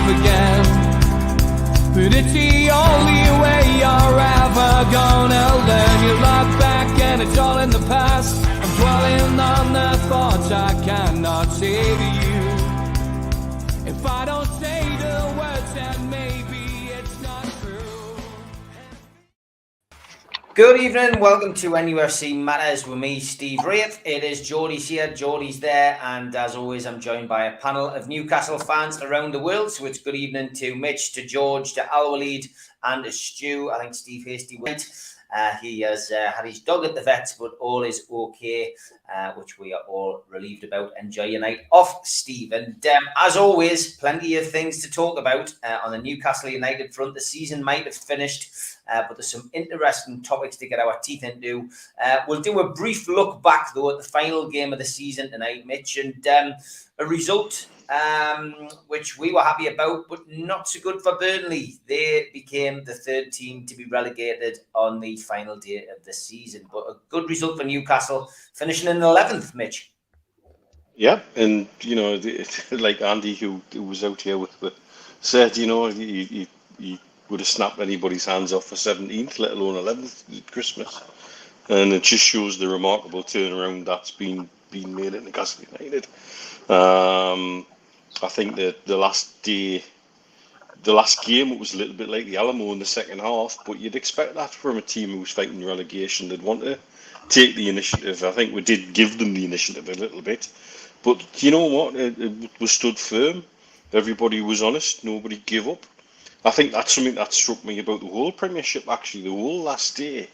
off again. But it's the only way you're ever gonna learn. You look back and it's all in the past. I'm dwelling on the thoughts I cannot say to you. If I don't say the words, then maybe it's not true. Good evening, welcome to NUFC Matters with me, Steve Wraith. It is Geordies here, Geordies there, and as always, I'm joined by a panel of Newcastle fans around the world. So it's good evening to Mitch, to George, to Al-Walid, and to Stu. I think Steve Hasty went. He has had his dog at the vet, but all is okay, which we are all relieved about. Enjoy your night off, Steve. And as always, plenty of things to talk about on the Newcastle United front. The season might have finished, but there's some interesting topics to get our teeth into. We'll do a brief look back, though, at the final game of the season tonight, Mitch, and a result which we were happy about, but not so good for Burnley. They became the third team to be relegated on the final day of the season. But a good result for Newcastle, finishing in 11th, Mitch. Yeah, and, you know, like Andy, who was out here said, you know, you would have snapped anybody's hands off for 17th, let alone 11th at Christmas. And it just shows the remarkable turnaround that's been made at Newcastle United. I think that the last game, it was a little bit like the Alamo in the second half, but you'd expect that from a team who was fighting relegation. They'd want to take the initiative. I think we did give them the initiative a little bit, but you know what? It was stood firm. Everybody was honest. Nobody gave up. I think that's something that struck me about the whole Premiership, actually. The whole last day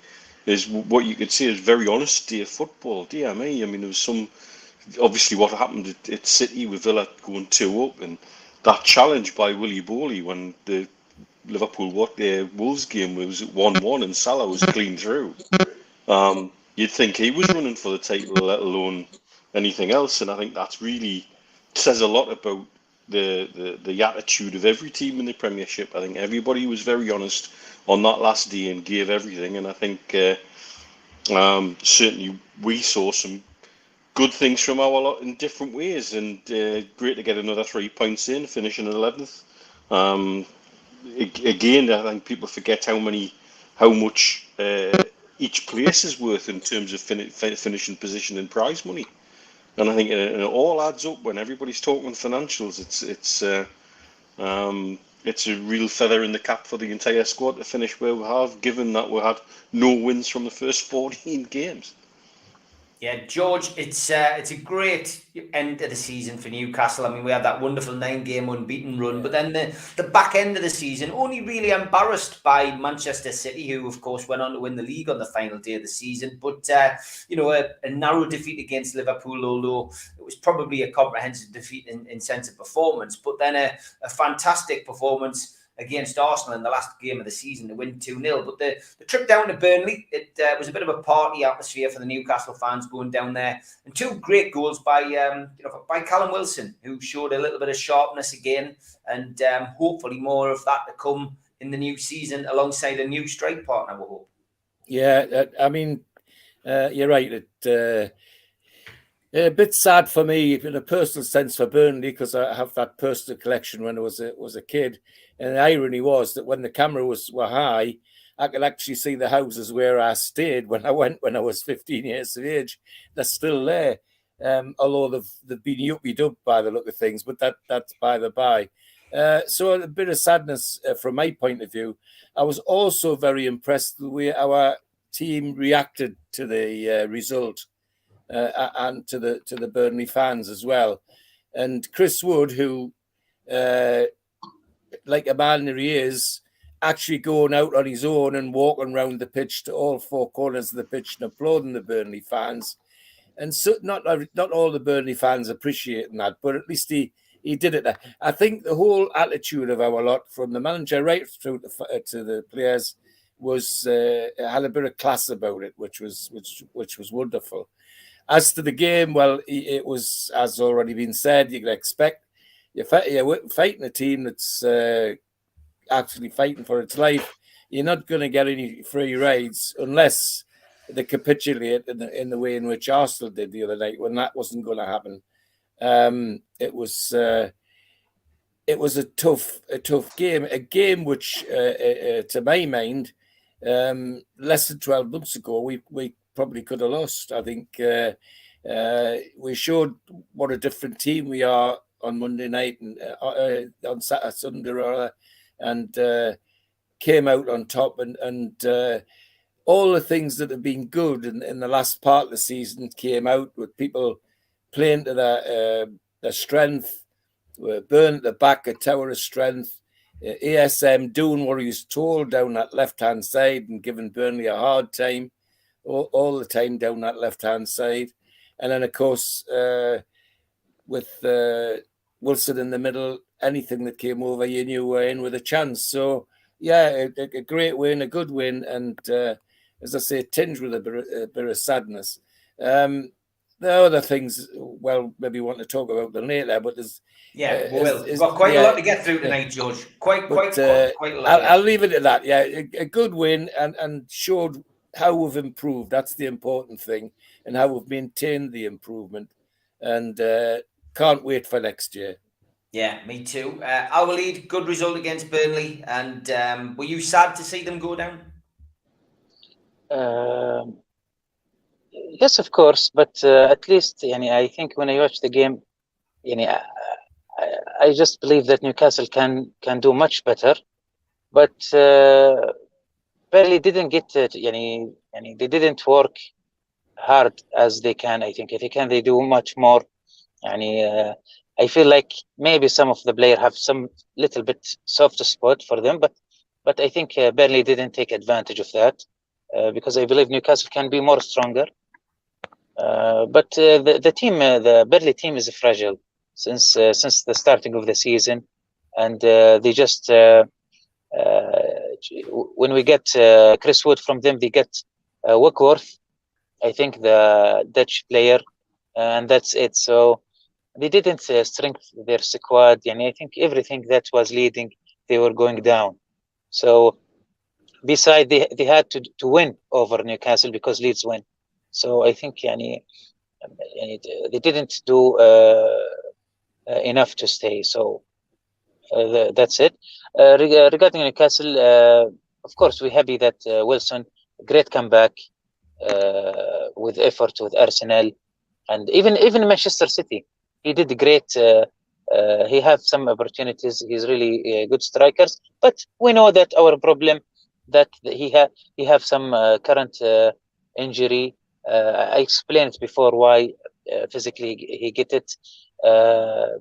is what you could say is very honest day of football. Dear me. I mean, there was some... Obviously, what happened at City with Villa going 2-up, and that challenge by Willy Bowley when the Liverpool Wolves game was 1-1 and Salah was clean through. You'd think he was running for the title, let alone anything else. And I think that's really says a lot about the attitude of every team in the Premiership. I think everybody was very honest on that last day and gave everything. And I think certainly we saw some good things from our lot in different ways, and great to get another 3 points in, finishing 11th. Again, I think people forget how much each place is worth in terms of finishing position and prize money. And I think it all adds up when everybody's talking financials. It's a real feather in the cap for the entire squad to finish where we have, given that we had no wins from the first 14 games. Yeah, George, it's a great end of the season for Newcastle. I mean, we had that wonderful 9-game unbeaten run, but then the back end of the season only really embarrassed by Manchester City, who, of course, went on to win the league on the final day of the season. But, you know, a narrow defeat against Liverpool, although it was probably a comprehensive defeat in sense of performance, but then a fantastic performance against Arsenal in the last game of the season to win 2-0. But the trip down to Burnley, it was a bit of a party atmosphere for the Newcastle fans going down there. And 2 great goals by Callum Wilson, who showed a little bit of sharpness again, and hopefully more of that to come in the new season alongside a new strike partner, we hope. Yeah, I mean, you're right. A bit sad for me in a personal sense for Burnley, because I have that personal collection when I was a kid. And the irony was that when the camera were high, I could actually see the houses where I stayed when I was 15 years of age. They're still there, although they've been yuppied up by the look of things. But that's by the by. So a bit of sadness from my point of view. I was also very impressed with the way our team reacted to the result. And to the Burnley fans as well. And Chris Wood, who, like a man that he is, actually going out on his own and walking around the pitch to all 4 corners of the pitch and applauding the Burnley fans. And so not all the Burnley fans appreciating that, but at least he did it. I think the whole attitude of our lot, from the manager right through to the players, had a bit of class about it, which was wonderful. As to the game, well, it was, as already been said, you can expect you're fighting a team that's actually fighting for its life. You're not going to get any free rides unless they capitulate in the way in which Arsenal did the other night, when that wasn't going to happen. It was it was a tough game, a game which, to my mind, less than 12 months ago, we probably could have lost. I think we showed what a different team we are on Monday night and on Sunday rather, and came out on top, and all the things that have been good in the last part of the season came out, with people playing to their strength. Burn at the back, a tower of strength. ASM doing what he was told down that left-hand side and giving Burnley a hard time all the time down that left-hand side. And then, of course, with Wilson in the middle, anything that came over, you knew were in with a chance. So, yeah, a great win, a good win, and, as I say, tinged with a bit of sadness. There are other things, well, maybe want to talk about them later, but there's... Yeah, we will. We've got quite a lot to get through tonight, George. Quite a lot. I'll leave it at that. Yeah, a good win and showed how we've improved. That's the important thing, and how we've maintained the improvement. And can't wait for next year. Yeah, me too. Our lead, good result against Burnley. And were you sad to see them go down? Yes, of course. But at least, I think when I watched the game, I just believe that Newcastle can do much better. But Burnley didn't get it. They didn't work hard as they can. I think if they can, they do much more. I feel like maybe some of the players have some little bit soft spot for them, but I think Burnley didn't take advantage of that because I believe Newcastle can be more stronger. But the team, the Burnley team, is fragile since the starting of the season, and they just when we get Chris Wood from them, they get Wickworth, I think the Dutch player, and that's it. So they didn't strengthen their squad. I think everything that was leading, they were going down. So besides, they had to win over Newcastle because Leeds win. So I think they didn't do enough to stay. So that's it. Regarding Newcastle, of course, we're happy that Wilson, great comeback with effort with Arsenal, and even Manchester City, he did great. He have some opportunities. He's really good strikers, but we know that our problem that he have some current injury. I explained before why physically he get it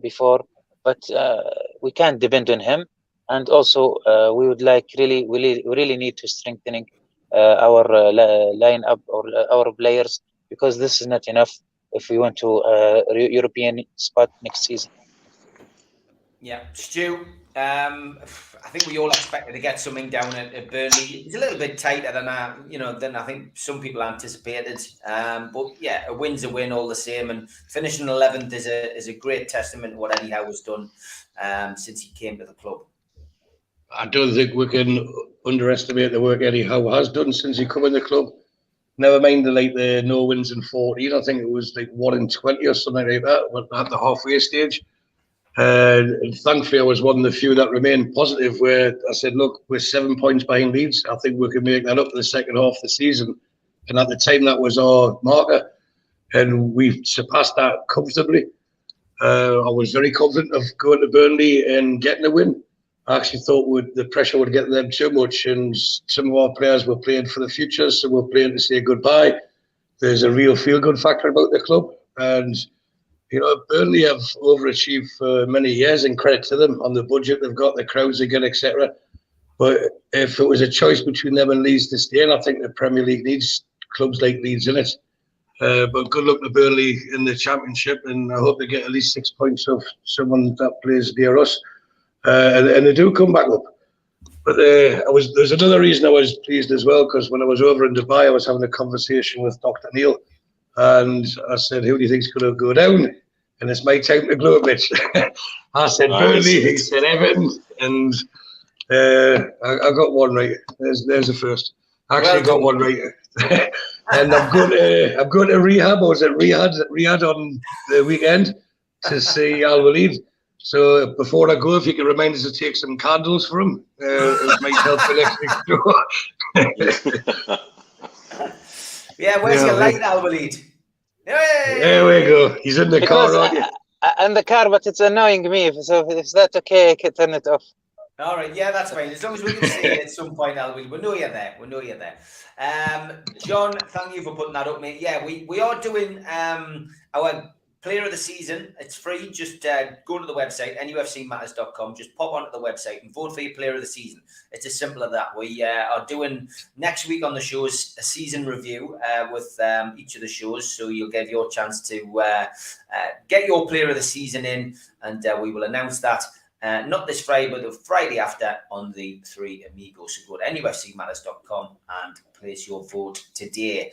before, but we can't depend on him. And also, we would like we really need to strengthening our lineup or our players, because this is not enough if we want to European spot next season. Yeah, Stu, I think we all expected to get something down at Burnley. It's a little bit tighter than I think some people anticipated. But yeah, a win's a win all the same, and finishing 11th is a great testament to what Eddie Howe has done since he came to the club. I don't think we can underestimate the work Eddie Howe has done since he come in the club. Never mind the no wins in 14. I think it was like 1 in 20 or something like that at the halfway stage. And thankfully, I was one of the few that remained positive, where I said, look, we're 7 points behind Leeds. I think we can make that up for the second half of the season. And at the time, that was our marker. And we've surpassed that comfortably. I was very confident of going to Burnley and getting a win. I actually thought the pressure would get them too much. And some of our players were playing for the future, so we're playing to say goodbye. There's a real feel-good factor about the club. And Burnley have overachieved for many years, and credit to them on the budget they've got, the crowds they get, etc. But if it was a choice between them and Leeds to stay in, I think the Premier League needs clubs like Leeds in it. But good luck to Burnley in the Championship, and I hope they get at least 6 points of someone that plays near us, and they do come back up. But there's another reason I was pleased as well, because when I was over in Dubai, I was having a conversation with Dr. Neil. And I said, who do you think's going to go down? And it's my time to glow a bit. I said Burnley, he said Everton, and I got one right. There's the first. I actually got one right. And I'm going to rehab. I was at Riyadh on the weekend to see Al Walid. So before I go, if you can remind us to take some candles for him, it might help the next week's show. Yeah, where's your light, Alwaleed? There we go. He's in the Because car, aren't you? in the car, but it's annoying me. So if that's okay, I can turn it off. All right, yeah, that's fine. As long as we can see it at some point, Alwaleed, we know you're there. We know you're there. John, thank you for putting that up, mate. Yeah, we are doing our Player of the Season. It's free. Just go to the website, nufcmatters.com. Just pop onto the website and vote for your Player of the Season. It's as simple as that. We are doing next week on the shows a season review with each of the shows. So you'll get your chance to get your Player of the Season in, and we will announce that. Not this Friday, but the Friday after on the Three Amigos. So go to nufcmatters.com and place your vote today.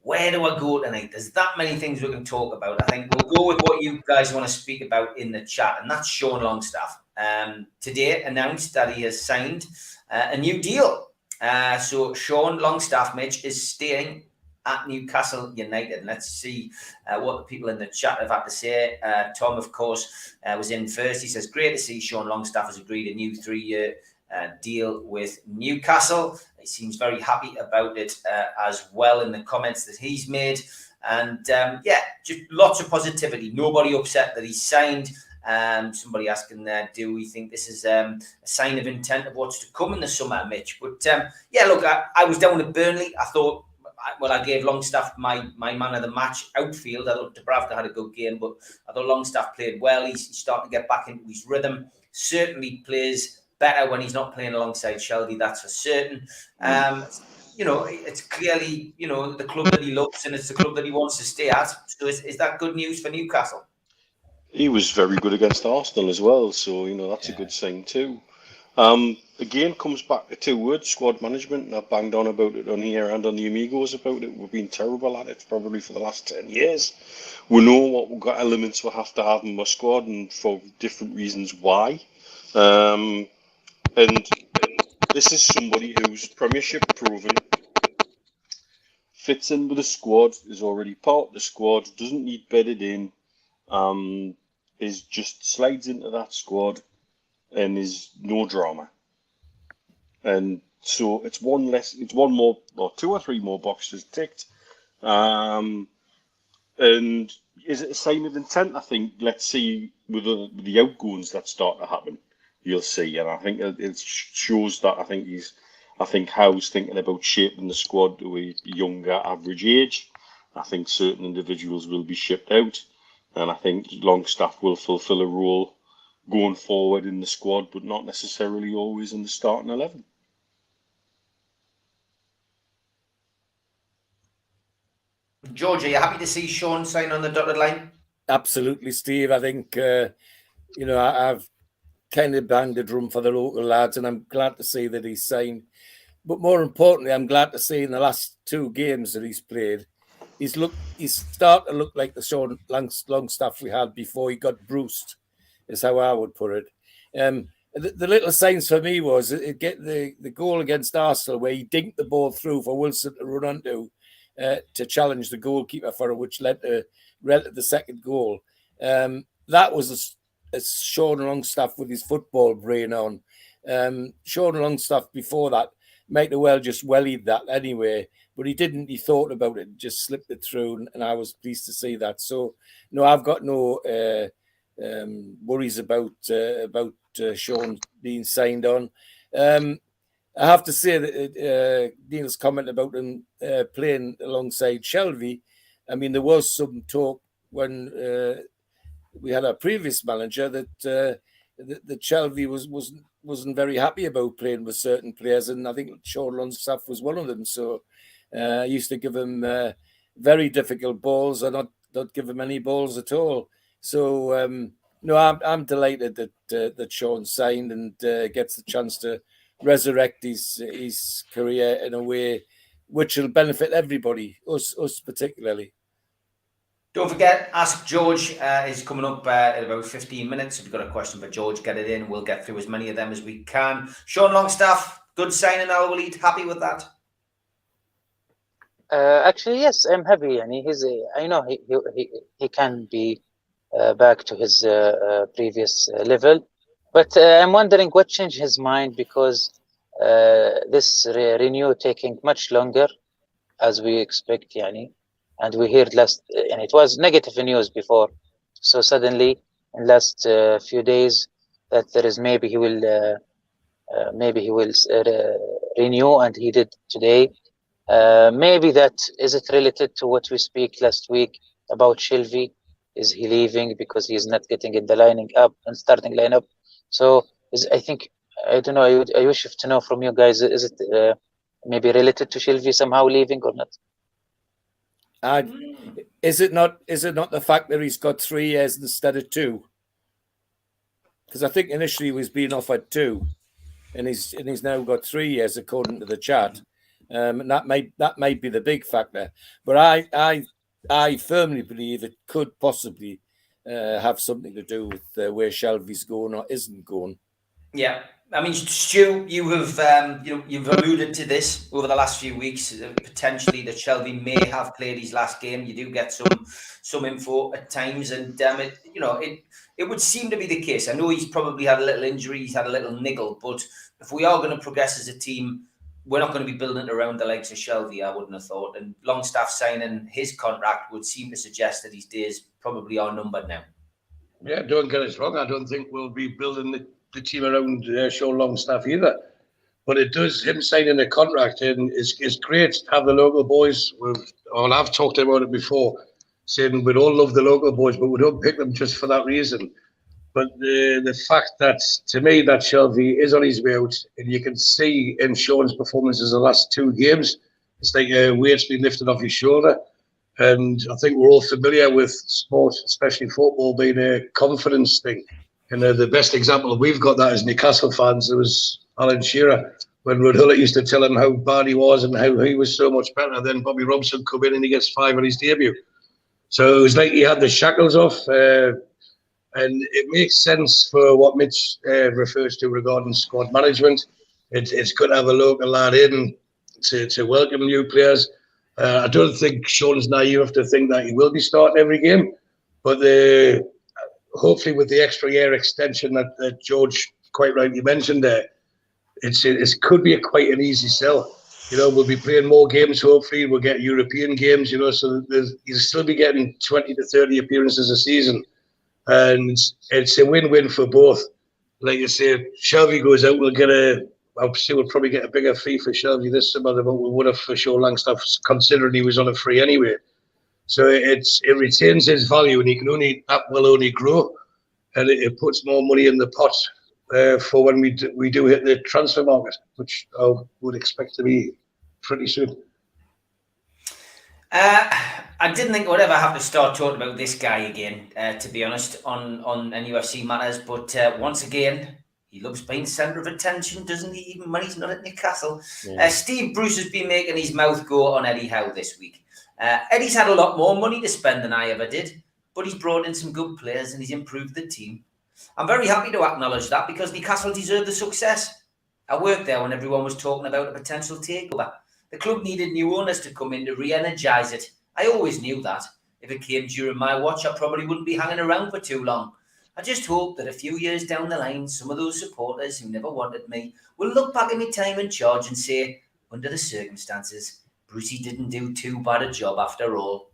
Where do I go tonight? There's that many things we can talk about. I think we'll go with what you guys want to speak about in the chat, and that's Sean Longstaff. Today announced that he has signed a new deal. So Sean Longstaff, Mitch, is staying at Newcastle United. Let's see what the people in the chat have had to say. Tom, of course, was in first. He says, great to see Sean Longstaff has agreed a new 3-year deal with Newcastle. He seems very happy about it as well in the comments that he's made. And just lots of positivity. Nobody upset that he's signed. Somebody asking there, do we think this is a sign of intent of what's to come in the summer, Mitch? But look, I was down at Burnley. I thought, I gave Longstaff my man of the match outfield. I thought Dubravka had a good game, but I thought Longstaff played well. He's starting to get back into his rhythm. Certainly plays better when he's not playing alongside Shelby, that's for certain. It's clearly, the club that he loves, and it's the club that he wants to stay at. So is that good news for Newcastle? He was very good against Arsenal as well, so that's a good sign too. Again, comes back to 2 words: squad management. And I've banged on about it on here and on the Amigos about it. We've been terrible at it probably for the last 10 years. We know what elements we'll have to have in our squad, and for different reasons why. And this is somebody who's Premiership proven, fits in with the squad, is already part of the squad, doesn't need bedded in, is just slides into that squad and is no drama. And so it's one more, or 2 or 3 more boxes ticked. And is it a sign of intent? I think, let's see with the outgoings that start to happen. You'll see, and I think it shows that I think Howe's thinking about shaping the squad to a younger average age. I think certain individuals will be shipped out, and I think Longstaff will fulfil a role going forward in the squad, but not necessarily always in the starting 11. George, are you happy to see Sean sign on the dotted line? Absolutely, Steve. I think I've kind of banged the drum for the local lads, and I'm glad to see that he's signed. But more importantly, I'm glad to see in the last 2 games that he's played, he's starting to look like the Sean Longstaff we had before he got bruised, is how I would put it. The little signs for me was get the goal against Arsenal where he dinked the ball through for Wilson to run onto to challenge the goalkeeper for it, which led to the second goal. That was a Sean Longstaff with his football brain on. Sean Longstaff before that might have well just wellied that anyway, but he didn't. He thought about it and just slipped it through, and I was pleased to see that. So, no, I've got no worries about Sean being signed on. I have to say that Neil's comment about him playing alongside Shelby, I mean, there was some talk when we had our previous manager that Shelby wasn't very happy about playing with certain players, and I think Sean Longstaff was one of them. So I used to give him very difficult balls, or not give him any balls at all. So no, I'm delighted that Sean signed and gets the chance to resurrect his career in a way which will benefit everybody, us particularly. Don't forget, Ask George is coming up in about 15 minutes. If you've got a question for George, get it in. We'll get through as many of them as we can. Sean Longstaff, good signing, Al-Walid. Happy with that? Actually, yes, I'm happy. And I know he can be back to his previous level. But I'm wondering what changed his mind, because this renew taking much longer as we expect, yani. And we heard and it was negative news before. So suddenly, in last few days, that there is maybe he will renew, and he did today. Maybe that is it related to what we speak last week about Shelby? Is he leaving because he's not getting in the lining up and starting lineup? So I think, I don't know. I wish to know from you guys: is it maybe related to Shelby somehow leaving or not? Is it not the fact that he's got 3 years instead of 2? Because I think initially he was being offered 2, and he's now got 3 years according to the chat. And that may be the big factor. But I firmly believe it could possibly have something to do with where Shelby's going or isn't going. Yeah, I mean, Stu, you have you've alluded to this over the last few weeks. Potentially that Shelby may have played his last game. You do get some info at times, and it would seem to be the case. I know he's probably had a little injury, he's had a little niggle, but if we are going to progress as a team, we're not going to be building it around the likes of Shelby, I wouldn't have thought. And Longstaff signing his contract would seem to suggest that his days probably are numbered now. Yeah, don't get us wrong. I don't think we'll be building the team around Sean Longstaff either. But it does, him signing a contract, and it's great to have the local boys. I've talked about it before, saying we'd all love the local boys, but we don't pick them just for that reason. But the fact that, to me, that Shelby is on his way out, and you can see in Sean's performances the last 2 games, it's like a weight's been lifted off his shoulder. And I think we're all familiar with sport, especially football, being a confidence thing. And the best example we've got that as Newcastle fans, there was Alan Shearer, when Rudd Hullett used to tell him how bad he was and how he was so much better. Then Bobby Robson come in and he gets 5 on his debut. So it was like he had the shackles off. And it makes sense for what Mitch refers to regarding squad management. It's good to have a local lad in to welcome new players. I don't think Sean's naive to think that he will be starting every game, but hopefully with the extra year extension that George quite rightly mentioned there, it could be quite an easy sell. We'll be playing more games. Hopefully, we'll get European games. So you'll still be getting 20 to 30 appearances a season. And it's a win-win for both. Like you say, Shelby goes out, we'll probably get a bigger fee for Shelby this summer than what we would have for Sean Longstaff, considering he was on a free anyway. So it retains his value, and that will only grow, and it puts more money in the pot for when we do hit the transfer market, which I would expect to be pretty soon. I didn't think I would ever have to start talking about this guy again, to be honest, on NUFC matters. But once again, he loves being centre of attention, doesn't he? Even when he's not at Newcastle. Yeah. Steve Bruce has been making his mouth go on Eddie Howe this week. Eddie's had a lot more money to spend than I ever did, but he's brought in some good players and he's improved the team. I'm very happy to acknowledge that, because Newcastle deserved the success. I worked there when everyone was talking about a potential takeover. The club needed new owners to come in to re-energise it. I always knew that. If it came during my watch, I probably wouldn't be hanging around for too long. I just hope that a few years down the line, some of those supporters who never wanted me will look back at my time in charge and say, under the circumstances, Brucey didn't do too bad a job after all.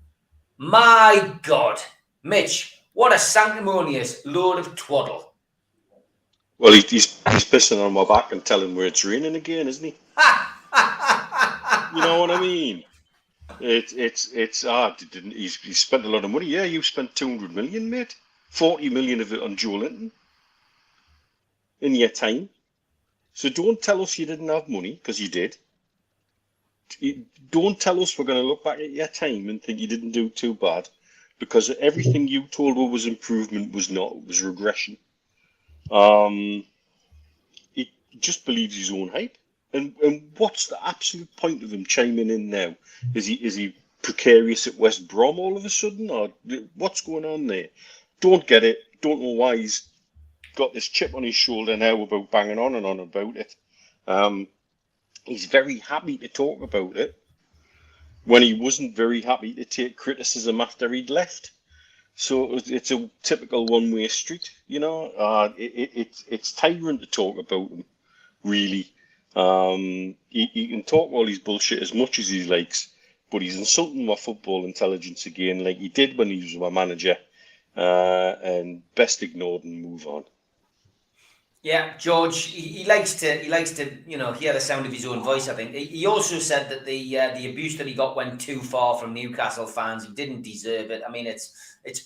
My God! Mitch, what a sanctimonious load of twaddle. Well, he's pissing on my back and telling where it's raining again, isn't he? You know what I mean? He's spent a lot of money. Yeah, you spent 200 million, mate. 40 million of it on Joe Linton in your time. So don't tell us you didn't have money, because you did. Don't tell us we're going to look back at your time and think you didn't do too bad, because everything you told us was improvement was not. It was regression. He just believes his own hype. And what's the absolute point of him chiming in now? Is he precarious at West Brom all of a sudden, or what's going on there? Don't get it. Don't know why he's got this chip on his shoulder now about banging on and on about it. He's very happy to talk about it when he wasn't very happy to take criticism after he'd left. So it's a typical one-way street, you know. It's tiring to talk about him, really. He can talk all his bullshit as much as he likes, but he's insulting my football intelligence again, like he did when he was my manager. And best ignored and move on. Yeah, George, he likes to hear the sound of his own voice. I think he also said that the abuse that he got went too far from Newcastle fans. He didn't deserve it. I mean, it's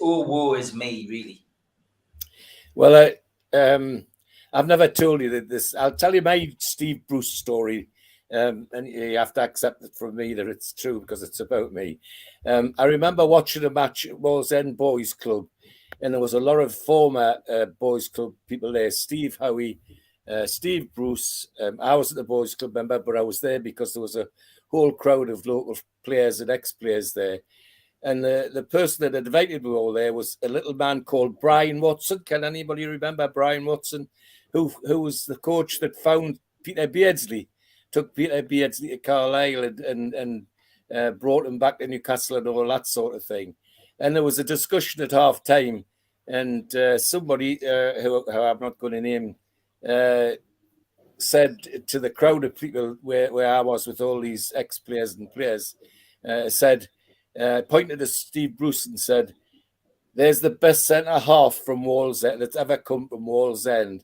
oh woe is me, really. Well, I've never told you that this. I'll tell you my Steve Bruce story, and you have to accept it from me that it's true because it's about me. I remember watching a match at Wallsend Boys Club, and there was a lot of former Boys Club people there. Steve Howe, Steve Bruce. I was at the Boys Club member, but I was there because there was a whole crowd of local players and ex-players there. And the person that invited me all there was a little man called Brian Watson. Can anybody remember Brian Watson, who was the coach that found Peter Beardsley, took Peter Beardsley to Carlisle and brought him back to Newcastle and all that sort of thing. And there was a discussion at half time, and somebody who I'm not going to name said to the crowd of people where I was with all these ex-players and players, pointed to Steve Bruce and said, "There's the best centre half from Wallsend that's ever come from Wallsend."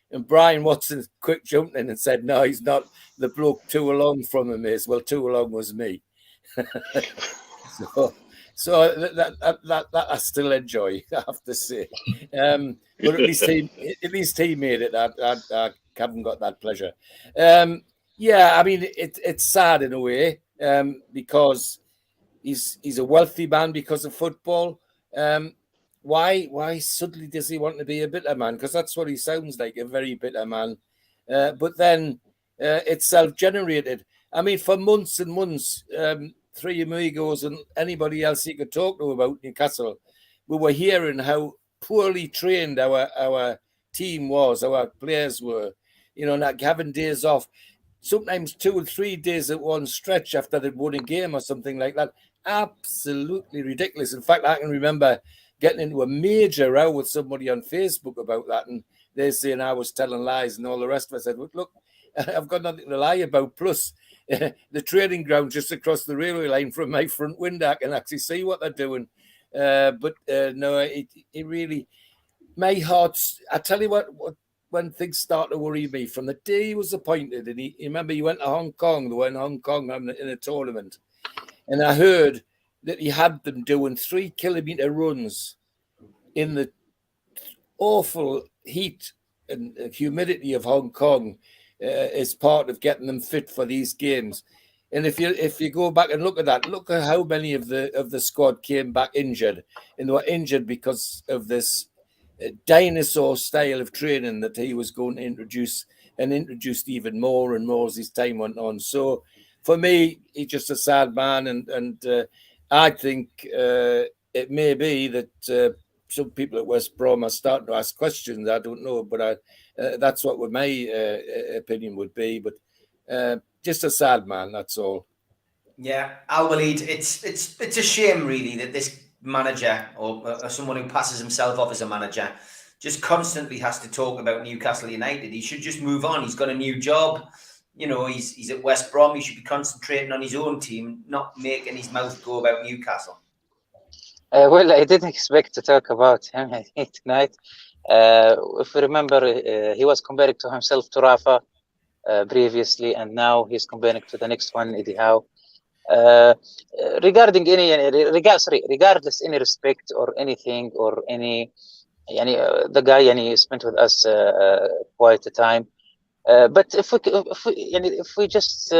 And Brian Watson quick jumped in and said, "No, he's not. The bloke too along from him is." Well, too along was me. So that I still enjoy, I have to say. But at least he made it. I haven't got that pleasure. Yeah, I mean it's sad in a way because he's a wealthy man because of football. Why suddenly does he want to be a bitter man? Because that's what he sounds like, a very bitter man. But then it's self-generated. I mean, for months and months, Three Amigos and anybody else you could talk to about Newcastle, we were hearing how poorly trained our team was, our players were, not having days off, sometimes 2 or 3 days at one stretch after they'd won a game or something like that. Absolutely ridiculous. In fact, I can remember getting into a major row with somebody on Facebook about that, and they're saying I was telling lies and all the rest of us. I said, look, I've got nothing to lie about. Plus, the training ground just across the railway line from my front window, I can actually see what they're doing. No, it really, my heart's, I tell you what, when things start to worry me, from the day he was appointed, and he remember he went to Hong Kong, they were in Hong Kong in a tournament, and I heard that he had them doing 3-kilometer runs in the awful heat and humidity of Hong Kong as part of getting them fit for these games. And if you go back and look at that, look at how many of the squad came back injured, and they were injured because of this dinosaur style of training that he was going to introduce, and introduced even more and more as his time went on. So for me, he's just a sad man, and I think it may be that some people at West Brom are starting to ask questions. I don't know, but that's what my opinion would be. But just a sad man, that's all. Yeah, Al-Walid, it's a shame really that this manager or someone who passes himself off as a manager just constantly has to talk about Newcastle United. He should just move on. He's got a new job. He's at West Brom. He should be concentrating on his own team, not making his mouth go about Newcastle. Well, I didn't expect to talk about him tonight. If you remember, he was comparing to himself to Rafa previously, and now he's comparing to the next one, Eddie Howe. Regarding regardless any respect or anything or any, the guy spent with us quite a time. But if we just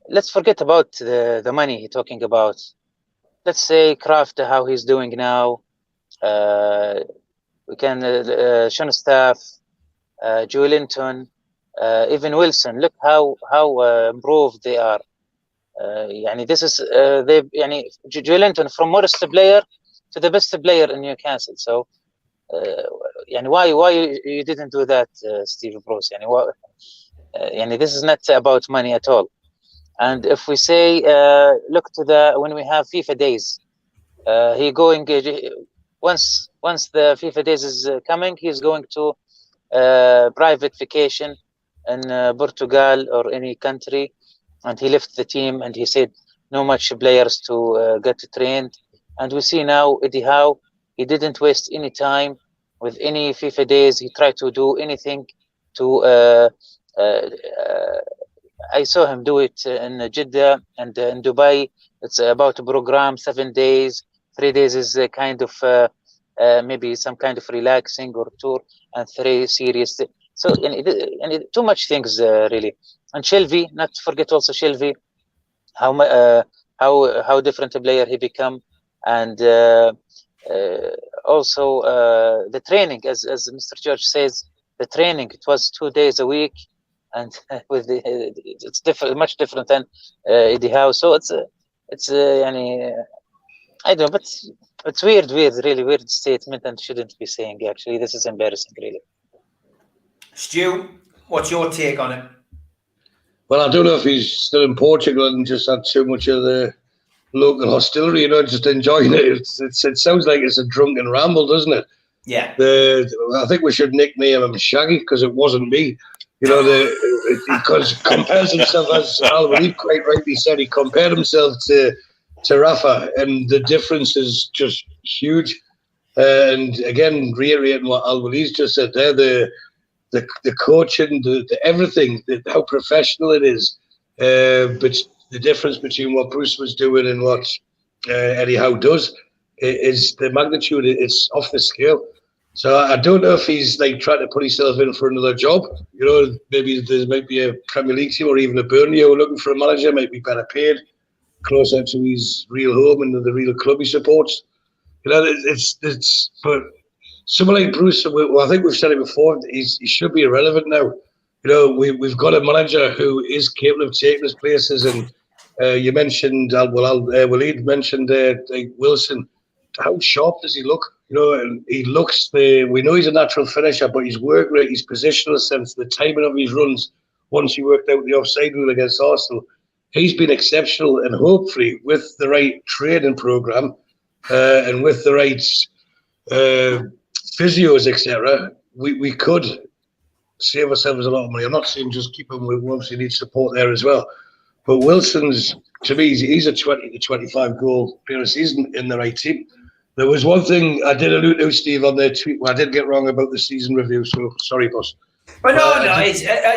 let's forget about the money he's talking about. Let's say Kraft, how he's doing now. We can Longstaff, Joe Linton, even Wilson. Look how improved they are. This is Joe Linton from worst player to the best player in Newcastle. So why you didn't do that, Steve Bruce? This is not about money at all. And if we say look to when we have FIFA days, he going once the FIFA days is coming, he's going to private vacation in Portugal or any country, and he left the team and he said no much players to get trained. And we see now Eddie Howe, he didn't waste any time with any FIFA days. He tried to do anything to I saw him do it in Jeddah and in Dubai. It's about a program, 7 days. 3 days is a kind of maybe some kind of relaxing or tour, and 3 serious. So and too much things really. And Shelby, not to forget also Shelby, how different a player he become, and also the training, as Mr. George says, the training, it was 2 days a week, and with it's different, much different than Eddie Howe. So it's I don't know, but it's weird, really weird statement, and shouldn't be saying. Actually, this is embarrassing, really. Stu, what's your take on it? Well, I don't know if he's still in Portugal and just had too much of the local hostility, just enjoying it. It sounds like it's a drunken ramble, doesn't it? Yeah. I think we should nickname him Shaggy, because it wasn't me. Because compares himself, as Al-Walid quite rightly said, he compared himself to Rafa, and the difference is just huge. And again, reiterating what Al-Walid's just said there, the coaching, the everything, how professional it is. But the difference between what Bruce was doing and what Eddie Howe does is the magnitude. It's off the scale. So I don't know if he's like trying to put himself in for another job. Maybe there might be a Premier League team or even a Burnley who are looking for a manager, might be better paid, closer to his real home and the real club he supports. It's but someone like Bruce, I think we've said it before, he should be irrelevant now. We've got a manager who is capable of taking us places, and you mentioned Walid mentioned Wilson. How sharp does he look? And he looks we know he's a natural finisher, but his work rate, his positional sense, the timing of his runs, once he worked out the offside rule against Arsenal, he's been exceptional. And hopefully with the right training program and with the right physios, etc., we could save ourselves a lot of money. I'm not saying just keep him. We obviously need support there as well. But Wilson's, to me, he's a 20 to 25 goal player a season in the right team. There was one thing I did allude to, Steve, on their tweet. Well, I did get wrong about the season review, so sorry, boss. But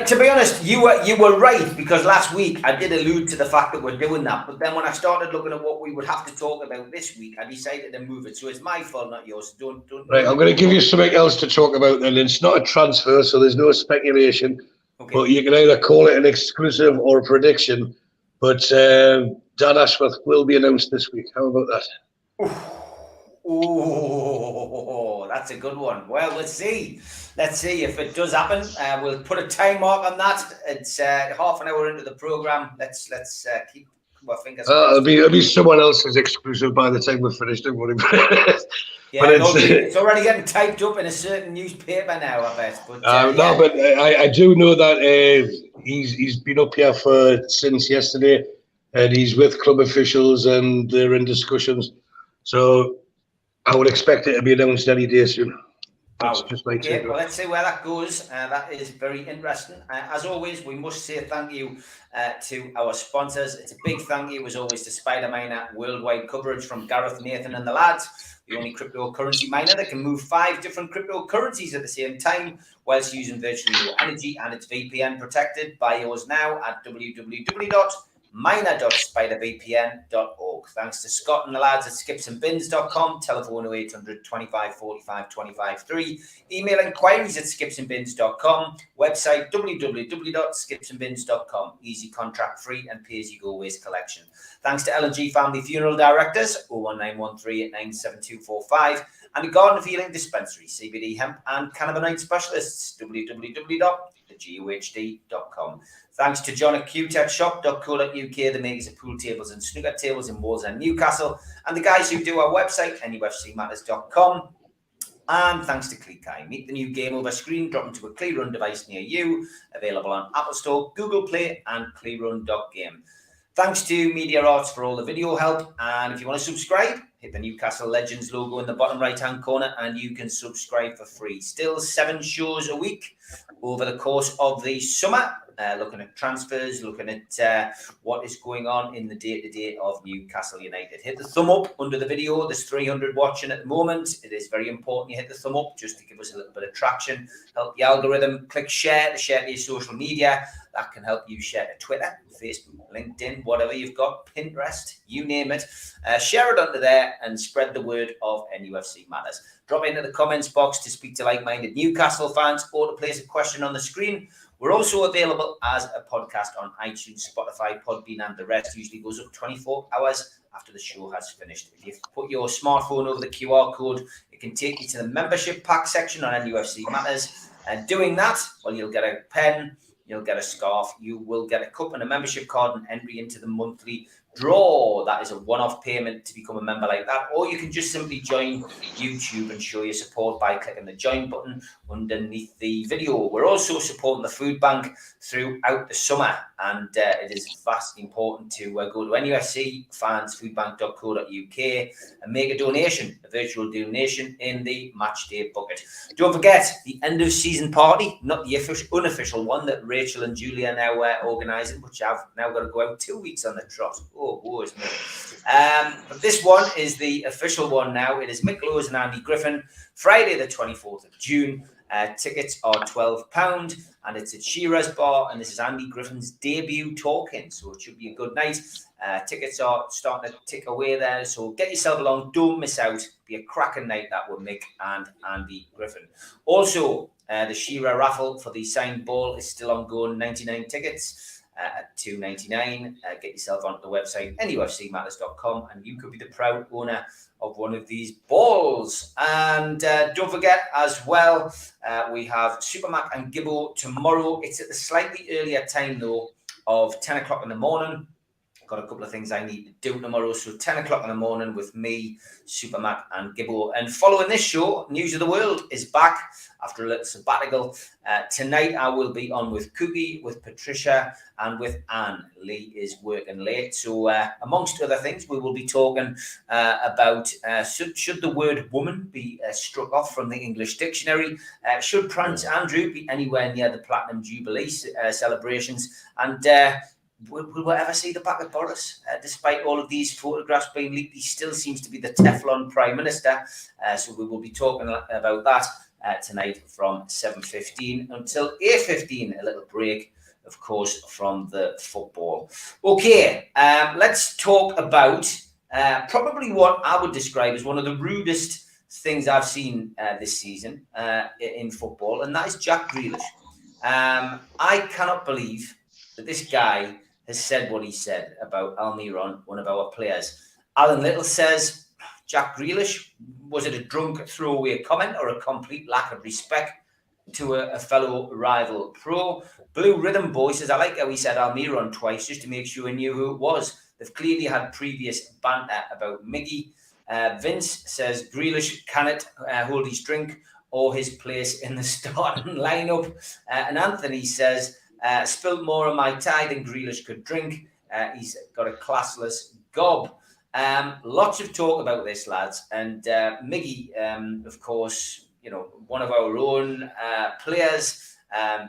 to be honest, you were right, because last week I did allude to the fact that we're doing that. But then when I started looking at what we would have to talk about this week, I decided to move it. So it's my fault, not yours. Don't. Right, I'm going to give you something else to talk about then. It's not a transfer, so there's no speculation. Okay. But you can either call it an exclusive or a prediction. But Dan Ashworth will be announced this week. How about that? Oh, that's a good one. Well, let's see. Let's see if it does happen. We'll put a time mark on that. It's half an hour into the program. Let's keep our fingers. It'll be someone else's exclusive by the time we're finished. Don't worry. Yeah, it's already getting typed up in a certain newspaper now, I bet. But no, but I do know that he's been up here since yesterday, and he's with club officials and they're in discussions. So I would expect it to be announced any day soon. That's just my take. Well, let's see where that goes. That is very interesting. As always, we must say thank you to our sponsors. It's a big thank you, as always, to Spider Miner worldwide coverage from Gareth, Nathan, and the lads. The only cryptocurrency miner that can move 5 different cryptocurrencies at the same time whilst using virtually no energy, and it's VPN protected. Buy yours now at www.miner.spidervpn.org. Thanks to Scott and the lads at skipsandbins.com. Telephone 0800 25 45 25 3. Email inquiries at skipsandbins.com. Website www.skipsandbins.com. Easy, contract free, and pay-as-you-go waste collection. Thanks to L&G Family Funeral Directors 01913 897245. And the Garden of Healing Dispensary, CBD hemp and cannabinoid specialists, www.thegohd.com. Thanks to John at qtechshop.co.uk, the makers of pool tables and snooker tables in Wales and Newcastle, and the guys who do our website, NUFCmatters.com. And thanks to Clickeye. Meet the new game over screen, drop into a ClearRun device near you, available on Apple Store, Google Play, and ClearRun.game. Thanks to Media Arts for all the video help, and if you want to subscribe, hit the Newcastle Legends logo in the bottom right-hand corner and you can subscribe for free. Still 7 shows a week over the course of the summer, looking at transfers, looking at what is going on in the day-to-day of Newcastle United. Hit the thumb up under the video. There's 300 watching at the moment. It is very important you hit the thumb up just to give us a little bit of traction, help the algorithm. Click share to your social media. That can help you share to Twitter, Facebook, LinkedIn, whatever you've got, Pinterest, you name it. Share it onto there and spread the word of NUFC Matters. Drop into the comments box to speak to like-minded Newcastle fans or to place a question on the screen. We're also available as a podcast on iTunes, Spotify, Podbean, and the rest. Usually goes up 24 hours after the show has finished. If you put your smartphone over the QR code, it can take you to the membership pack section on NUFC Matters. And doing that, well, you'll get a pen, you'll get a scarf, you will get a cup and a membership card and entry into the monthly draw. That is a one-off payment to become a member like that. Or you can just simply join YouTube and show your support by clicking the join button underneath the video. We're also supporting the food bank throughout the summer, and it is vastly important to go to NUFCfansfoodbank.co.uk and make a donation, a virtual donation in the match day bucket. Don't forget the end of season party, not the unofficial one that Rachel and Julia are now organising, which I've now got to go out 2 weeks on the trot. Isn't it? But this one is the official one now. It is Mick Lowes and Andy Griffin, Friday the 24th of June. Tickets are £12 and it's at Shearer's Bar, and this is Andy Griffin's debut talking, so it should be a good night. Tickets are starting to tick away there, so get yourself along, don't miss out. Be a cracking night that with Mick and Andy Griffin. Also, the Shearer raffle for the signed ball is still ongoing, 99 tickets. At $2.99. Get yourself onto the website nufcmatters.com and you could be the proud owner of one of these balls. And don't forget as well, we have Supermac and Gibbo tomorrow. It's at the slightly earlier time though of 10 o'clock in the morning. Got a couple of things I need to do tomorrow, so 10 o'clock in the morning with me, Supermac and Gibbo. And following this show, News of the World is back after a little sabbatical. Tonight I will be on with Cookie, with Patricia, and with Anne. Lee is working late, so amongst other things, we will be talking about should the word woman be struck off from the English dictionary? Should Prince Andrew be anywhere near the Platinum Jubilee celebrations? And will we ever see the back of Boris? Despite all of these photographs being leaked, he still seems to be the Teflon Prime Minister. So we will be talking about that tonight from 7:15 until 8:15, a little break, of course, from the football. Okay, let's talk about probably what I would describe as one of the rudest things I've seen this season in football, and that is Jack Grealish. I cannot believe that this guy has said what he said about Almiron, one of our players. Alan Little says, Jack Grealish, was it a drunk throwaway comment or a complete lack of respect to a fellow rival pro? Blue Rhythm Boy says, I like how he said Almiron twice just to make sure he knew who it was. They've clearly had previous banter about Miggy. Vince says, Grealish cannot hold his drink or his place in the starting lineup. And Anthony says, spilled more on my tie than Grealish could drink. He's got a classless gob. Lots of talk about this, lads. And Miggy, of course, you know, one of our own players,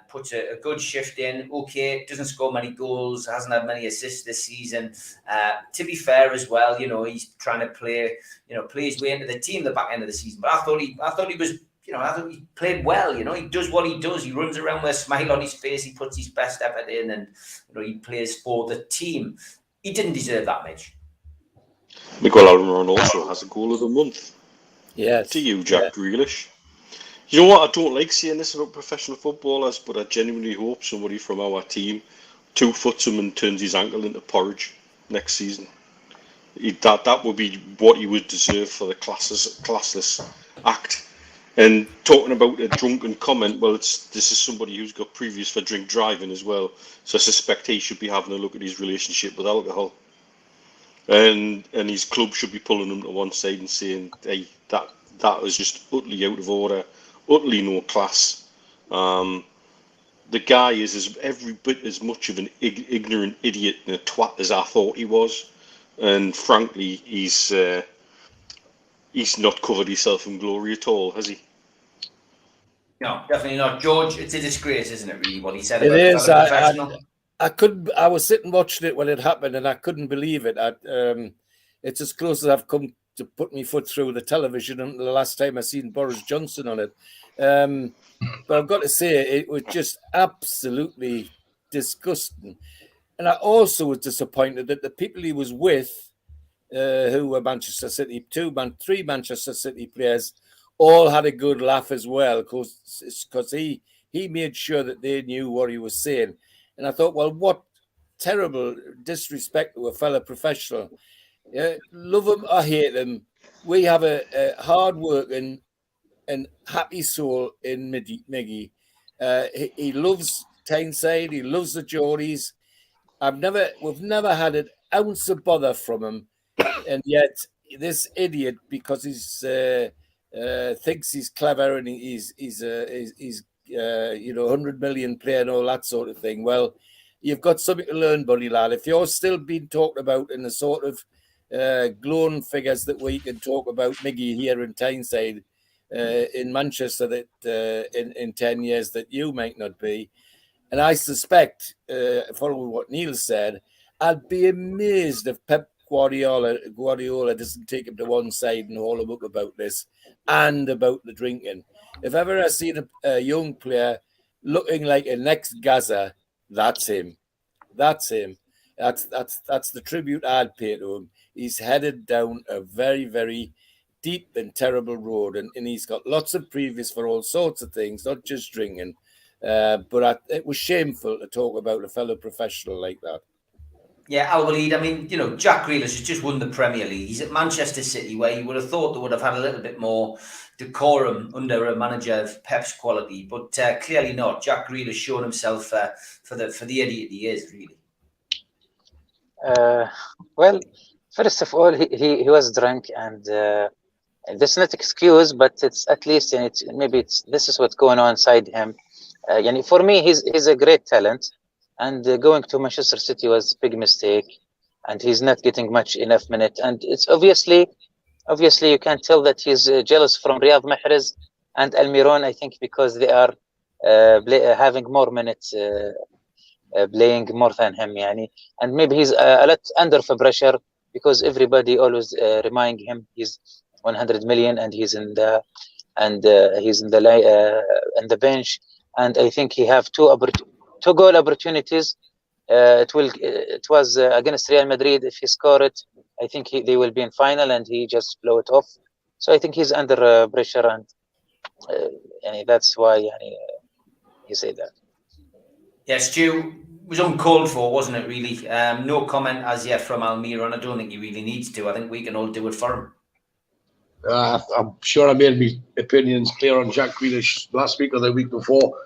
puts a good shift in. Okay, doesn't score many goals, hasn't had many assists this season. To be fair as well, you know, he's trying to play his way into the team the back end of the season. But I thought he was, I thought he played well. You know, he does what he does. He runs around with a smile on his face. He puts his best effort in, and he plays for the team. He didn't deserve that, Mitch. Miguel Almiron also has a goal of the month. Yes. To you, Jack Grealish. You know what? I don't like saying this about professional footballers, but I genuinely hope somebody from our team 2-foots him and turns his ankle into porridge next season. That would be what he would deserve for the classless act. And talking about a drunken comment, well, this is somebody who's got previous for drink driving as well. So I suspect he should be having a look at his relationship with alcohol. And his club should be pulling him to one side and saying, hey, that was just utterly out of order, utterly no class. The guy is every bit as much of an ignorant idiot and a twat as I thought he was. And frankly, he's he's not covered himself in glory at all, has he? No, definitely not. George, it's a disgrace, isn't it, really, what he said It about is. the fellow professional? I couldn't. I was sitting watching it when it happened, and I couldn't believe it. It's as close as I've come to put my foot through the television until the last time I seen Boris Johnson on it. But I've got to say, it was just absolutely disgusting. And I also was disappointed that the people he was with, who were Manchester City, three Manchester City players, all had a good laugh as well, because he made sure that they knew what he was saying. And I thought, well, what terrible disrespect to a fellow professional. Love him or hate him, we have a hard-working and happy soul in Miggy. He loves Tyneside. He loves the Geordies. We've never had an ounce of bother from him, and yet this idiot, because he's thinks he's clever and he's 100 million player and all that sort of thing. Well, you've got something to learn, buddy lad. If you're still being talked about in the sort of glowing figures that we can talk about Miggy here in Tyneside, in Manchester, that in 10 years that you might not be. And I suspect, following what Neil said, I'd be amazed if Pep Guardiola doesn't take him to one side and haul him up about this and about the drinking. If ever I've seen a young player looking like a next Gaza, that's him. That's him. That's the tribute I'd pay to him. He's headed down a very, very deep and terrible road, and he's got lots of previous for all sorts of things, not just drinking. But it was shameful to talk about a fellow professional like that. Yeah, Al Walid, I mean, Jack Grealish has just won the Premier League. He's at Manchester City, where you would have thought they would have had a little bit more decorum under a manager of Pep's quality, but clearly not. Jack Grealish shown himself for the idiot he is, really. Well, first of all, he was drunk, and that's not excuse, but it's at least, this is what's going on inside him. For me, he's a great talent, and going to Manchester City was a big mistake, and he's not getting enough minute. And it's obviously you can tell that he's jealous from Riyad Mahrez and Almiron, I think, because they are having more minutes, playing more than him, and maybe he's a lot under for pressure, because everybody always remind him he's 100 million and he's in the bench. And I think he have two goal opportunities. It was against Real Madrid. If he score it, I think they will be in final, and he just blow it off. So I think he's under pressure, and that's why he said that. Yes, Stu, was uncalled for, wasn't it, really? No comment as yet from Almiron. I don't think he really needs to. I think we can all do it for him. I'm sure I made my opinions clear on Jack Grealish last week or the week before,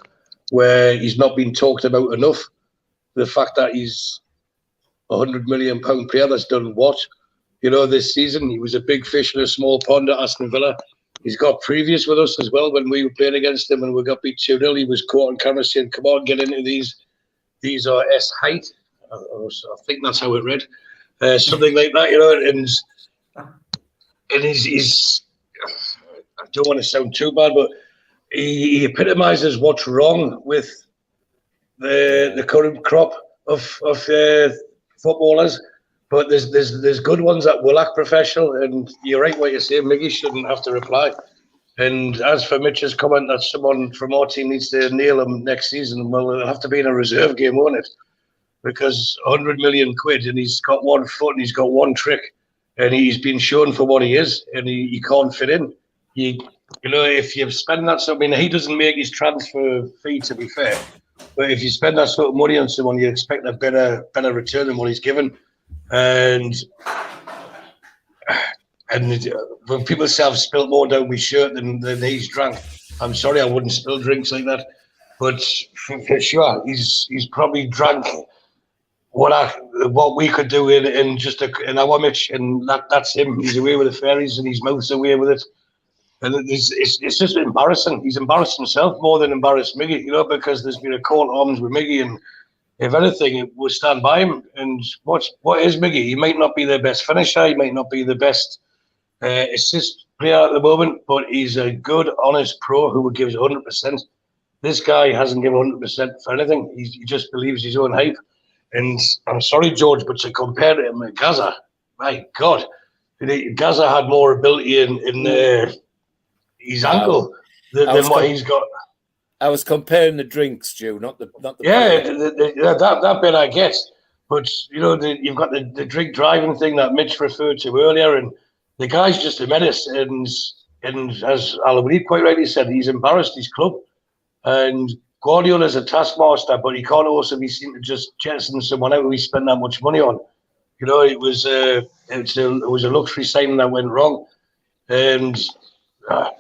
where he's not been talked about enough. The fact that he's £100 million player that's done what? This season, he was a big fish in a small pond at Aston Villa. He's got previous with us as well. When we were playing against him and we got beat 2-0, he was caught on camera saying, "Come on, get into these are S height." I think that's how it read. Something like that, and he's I don't want to sound too bad, but he epitomizes what's wrong with the current crop of footballers. But there's good ones that will act professional, and you're right what you say. Miggy shouldn't have to reply. And as for Mitch's comment that someone from our team needs to nail him next season, well, it'll have to be in a reserve game, won't it? Because 100 million quid, and he's got 1 foot and he's got 1 trick, and he's been shown for what he is, and he can't fit in. If you spend that sort, he doesn't make his transfer fee, to be fair, but if you spend that sort of money on someone, you expect a better return than what he's given. And when people say I've spilled more down my shirt than he's drank, I'm sorry, I wouldn't spill drinks like that. But for sure, he's probably drank what we could do in just an hour, Mitch, and that's him. He's away with the fairies, and his mouth's away with it. And it's just embarrassing. He's embarrassed himself more than embarrassed Miggy, because there's been a call to arms with Miggy, and if anything, we'll stand by him. And what is Miggy? He might not be the best finisher. He might not be the best assist player at the moment, but he's a good, honest pro who gives 100%. This guy hasn't given 100% for anything. He just believes his own hype. And I'm sorry, George, but to compare to him with Gaza, my God, Gaza had more ability in his ankle than what he's got. I was comparing the drinks, Stu, not the. Yeah, that bit I get. But, you know, you've got the drink driving thing that Mitch referred to earlier, and the guy's just a menace. And as Almiron quite rightly said, he's embarrassed his club. And Guardiola's a taskmaster, but he can't also be seen to just jettison someone out who he spent that much money on. You know, it was a luxury signing that went wrong. And I'm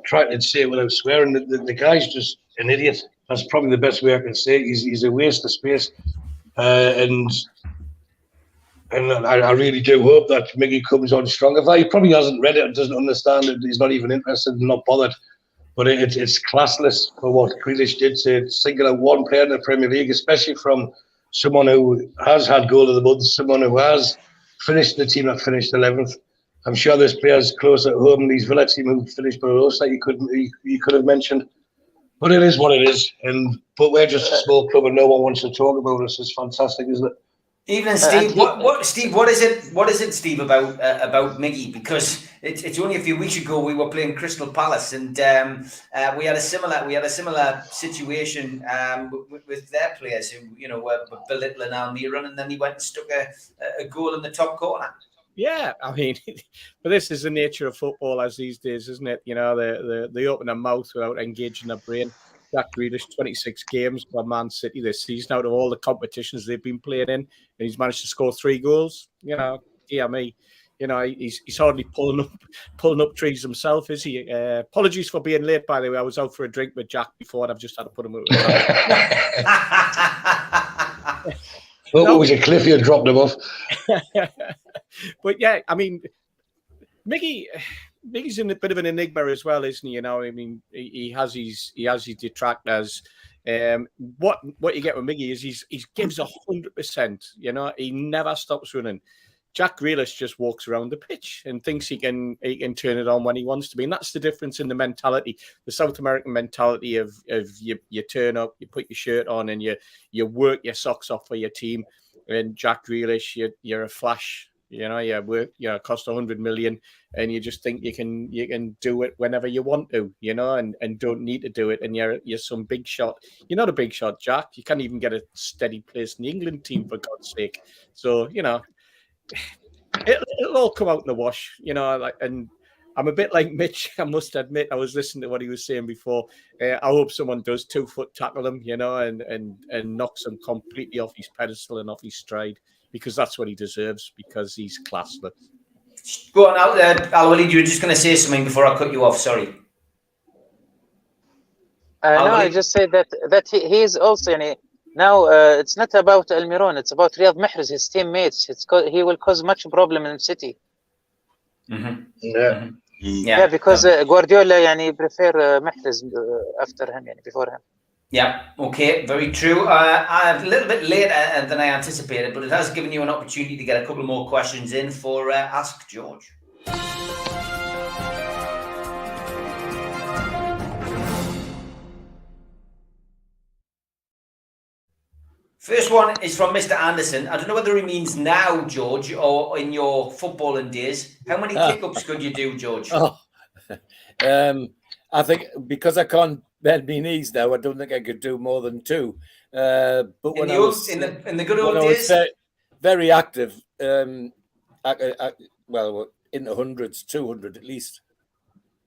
trying to say it without swearing, the guy's just an idiot. That's probably the best way I can say it. He's a waste of space. And I really do hope that Miggy comes on stronger. He probably hasn't read it and doesn't understand it. He's not even interested and not bothered. But it's classless for what Grealish did to single out one player in the Premier League, especially from someone who has had goal of the month, someone who has finished the team that finished 11th. I'm sure there's players close at home in these Villa team who finished below us that you could have mentioned. But it is what it is. But we're just a small club and no one wants to talk about us. It's fantastic, isn't it? Evening, Steve. What is it, Steve, about Miggy? Because it's only a few weeks ago we were playing Crystal Palace, and we had a similar situation with their players who were belittling Almiron, and then he went and stuck a goal in the top corner. Yeah, I mean, but this is the nature of football as these days, isn't it? You know, they open their mouth without engaging their brain. Jack Grealish, 26 games for Man City this season out of all the competitions they've been playing in, and he's managed to score 3 goals. You know, dear me, he's hardly pulling up trees himself, is he? Apologies for being late, by the way. I was out for a drink with Jack before, and I've just had to put him out. It was a cliff you dropped him off. But yeah, I mean, Miggy's in a bit of an enigma as well, isn't he? You know, I mean, he has his detractors. What you get with Miggy is he gives 100%. You know, he never stops running. Jack Grealish just walks around the pitch and thinks he can turn it on when he wants to be, and that's the difference in the mentality, the South American mentality of you turn up, you put your shirt on, and you work your socks off for your team. And Jack Grealish, you're a flash. You know, you cost 100 million, and you just think you can do it whenever you want to, you know, and don't need to do it. And you're some big shot. You're not a big shot, Jack. You can't even get a steady place in the England team, for God's sake. So, you know, it'll all come out in the wash, you know. And I'm a bit like Mitch, I must admit. I was listening to what he was saying before. I hope someone does 2-foot tackle him, you know, and knocks him completely off his pedestal and off his stride. Because that's what he deserves, because he's classless. Go on, Almiron, you were just going to say something before I cut you off, sorry. No, I just said that he is also, now it's not about Almiron, it's about Riyad Mahrez, his teammates. He will cause much problem in the city. Mm-hmm. Yeah. Yeah, because Guardiola prefer Mahrez after him, before him. Yeah, okay, very true. I'm a little bit later than I anticipated, but it has given you an opportunity to get a couple more questions in for Ask George. First one is from Mr. Anderson. I don't know whether he means now, George, or in your footballing days. How many kick-ups could you do, George? I think because I can't bend my knees now, I don't think I could do more than 2. But when I was in the good old days, very active. Well, in the hundreds, 200 at least.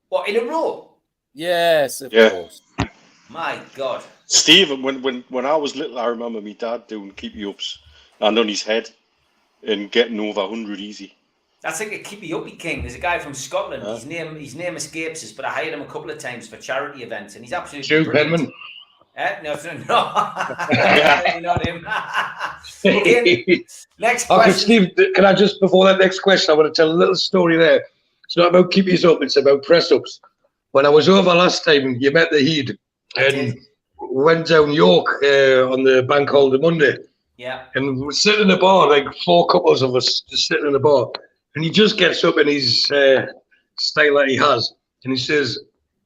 What, in a row? Yes, of course. My God, Steve, when I was little, I remember my dad doing keepy-ups and on his head and getting over 100 easy. That's like a keepy-uppy king. There's a guy from Scotland. His name escapes us, but I hired him a couple of times for charity events, and he's absolutely Joe Penman. No, not him. Okay, next question. Okay, Steve, can I just, before that next question, I want to tell a little story there. It's not about keepies up, it's about press-ups. When I was over last time, you met the Heed, and went down York on the bank holiday Monday. Yeah. And we're sitting in the bar, like 4 couples of us just sitting in the bar. And he just gets up and he's style that he has, and he says,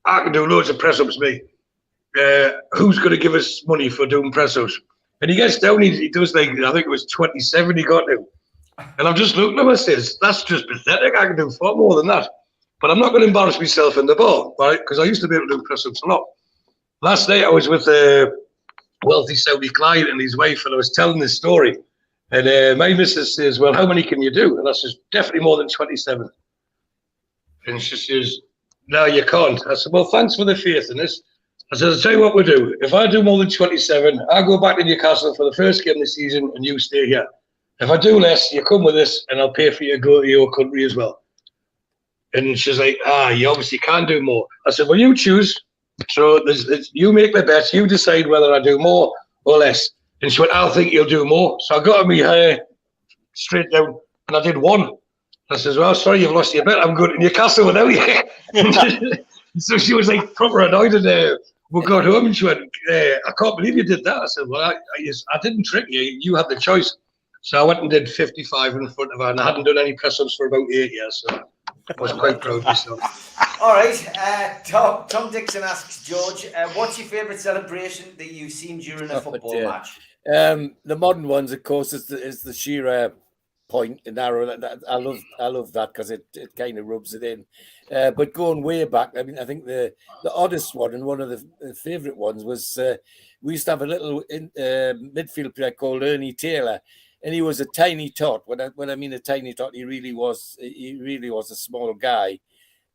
"I can do loads of press-ups, mate. Who's going to give us money for doing press-ups?" And he gets down, he does like, I think it was 27 he got to. And I'm just looking at him and says, "That's just pathetic. I can do far more than that. But I'm not going to embarrass myself in the bar, right? Because I used to be able to do press-ups a lot." Last night I was with a wealthy Saudi client and his wife, and I was telling this story. And my missus says, "Well, how many can you do?" And I says, "Definitely more than 27. And she says, "No, you can't." I said, "Well, thanks for the faith in this." I said, "I'll tell you what we'll do. If I do more than 27, I'll go back to Newcastle for the first game of the season and you stay here. If I do less, you come with us and I'll pay for you to go to your country as well." And she's like, "You obviously can't do more." I said, "Well, you choose. So you make the bet. You decide whether I do more or less." And she went, "I think you'll do more." So I got me hair straight down and I did one. I says, "Well, sorry, you've lost your bet. I'm going to Newcastle without you." So she was like proper annoyed, and we got home and she went, "I can't believe you did that." I said, "Well, I didn't trick you. You had the choice." So I went and did 55 in front of her, and I hadn't done any press-ups for about 8 years, so I was quite proud of myself. All right, Tom Dixon asks George, what's your favourite celebration that you've seen during a football match? The modern ones, of course, is the Shearer point and arrow. I love that because it kind of rubs it in. But going way back, I mean, I think the oddest one and one of the favourite ones was we used to have a little midfield player called Ernie Taylor, and he was a tiny tot. When I mean a tiny tot, he really was a small guy.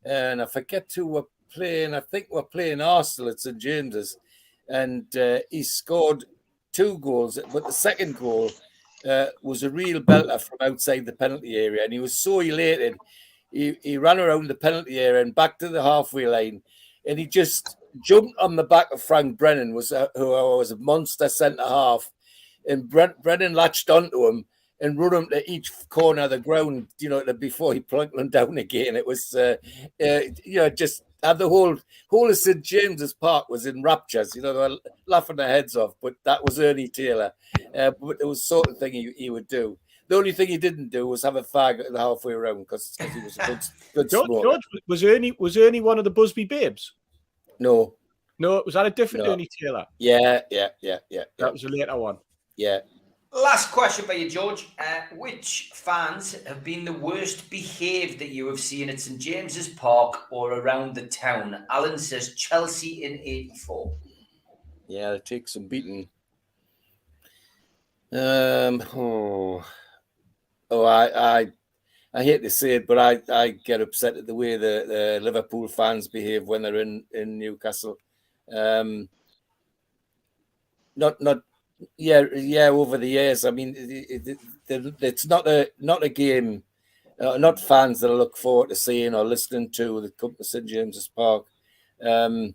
And I forget who we're playing. I think we're playing Arsenal at St James's, and he scored 2 goals. But the second goal was a real belter from outside the penalty area, and he was so elated. He ran around the penalty area and back to the halfway line, and he just jumped on the back of Frank Brennan, who was a monster centre half, and Brennan latched onto him and run him to each corner of the ground, before he plunked them down again. It was, just had the whole of St James's Park was in raptures. They were laughing their heads off. But that was Ernie Taylor. But it was the sort of thing he would do. The only thing he didn't do was have a fag at the halfway around because he was a good smoker. George, was Ernie one of the Busby Babes? No, was that a different Ernie Taylor? Yeah. That was a later one. Yeah. Last question for you, George. Which fans have been the worst behaved that you have seen at St James's Park or around the town? Alan says Chelsea in '84. Yeah, it takes some beating. I hate to say it, but I get upset at the way the Liverpool fans behave when they're in Newcastle. Over the years. I mean, it's not a game, not fans that I look forward to seeing or listening to that come to St James's Park. And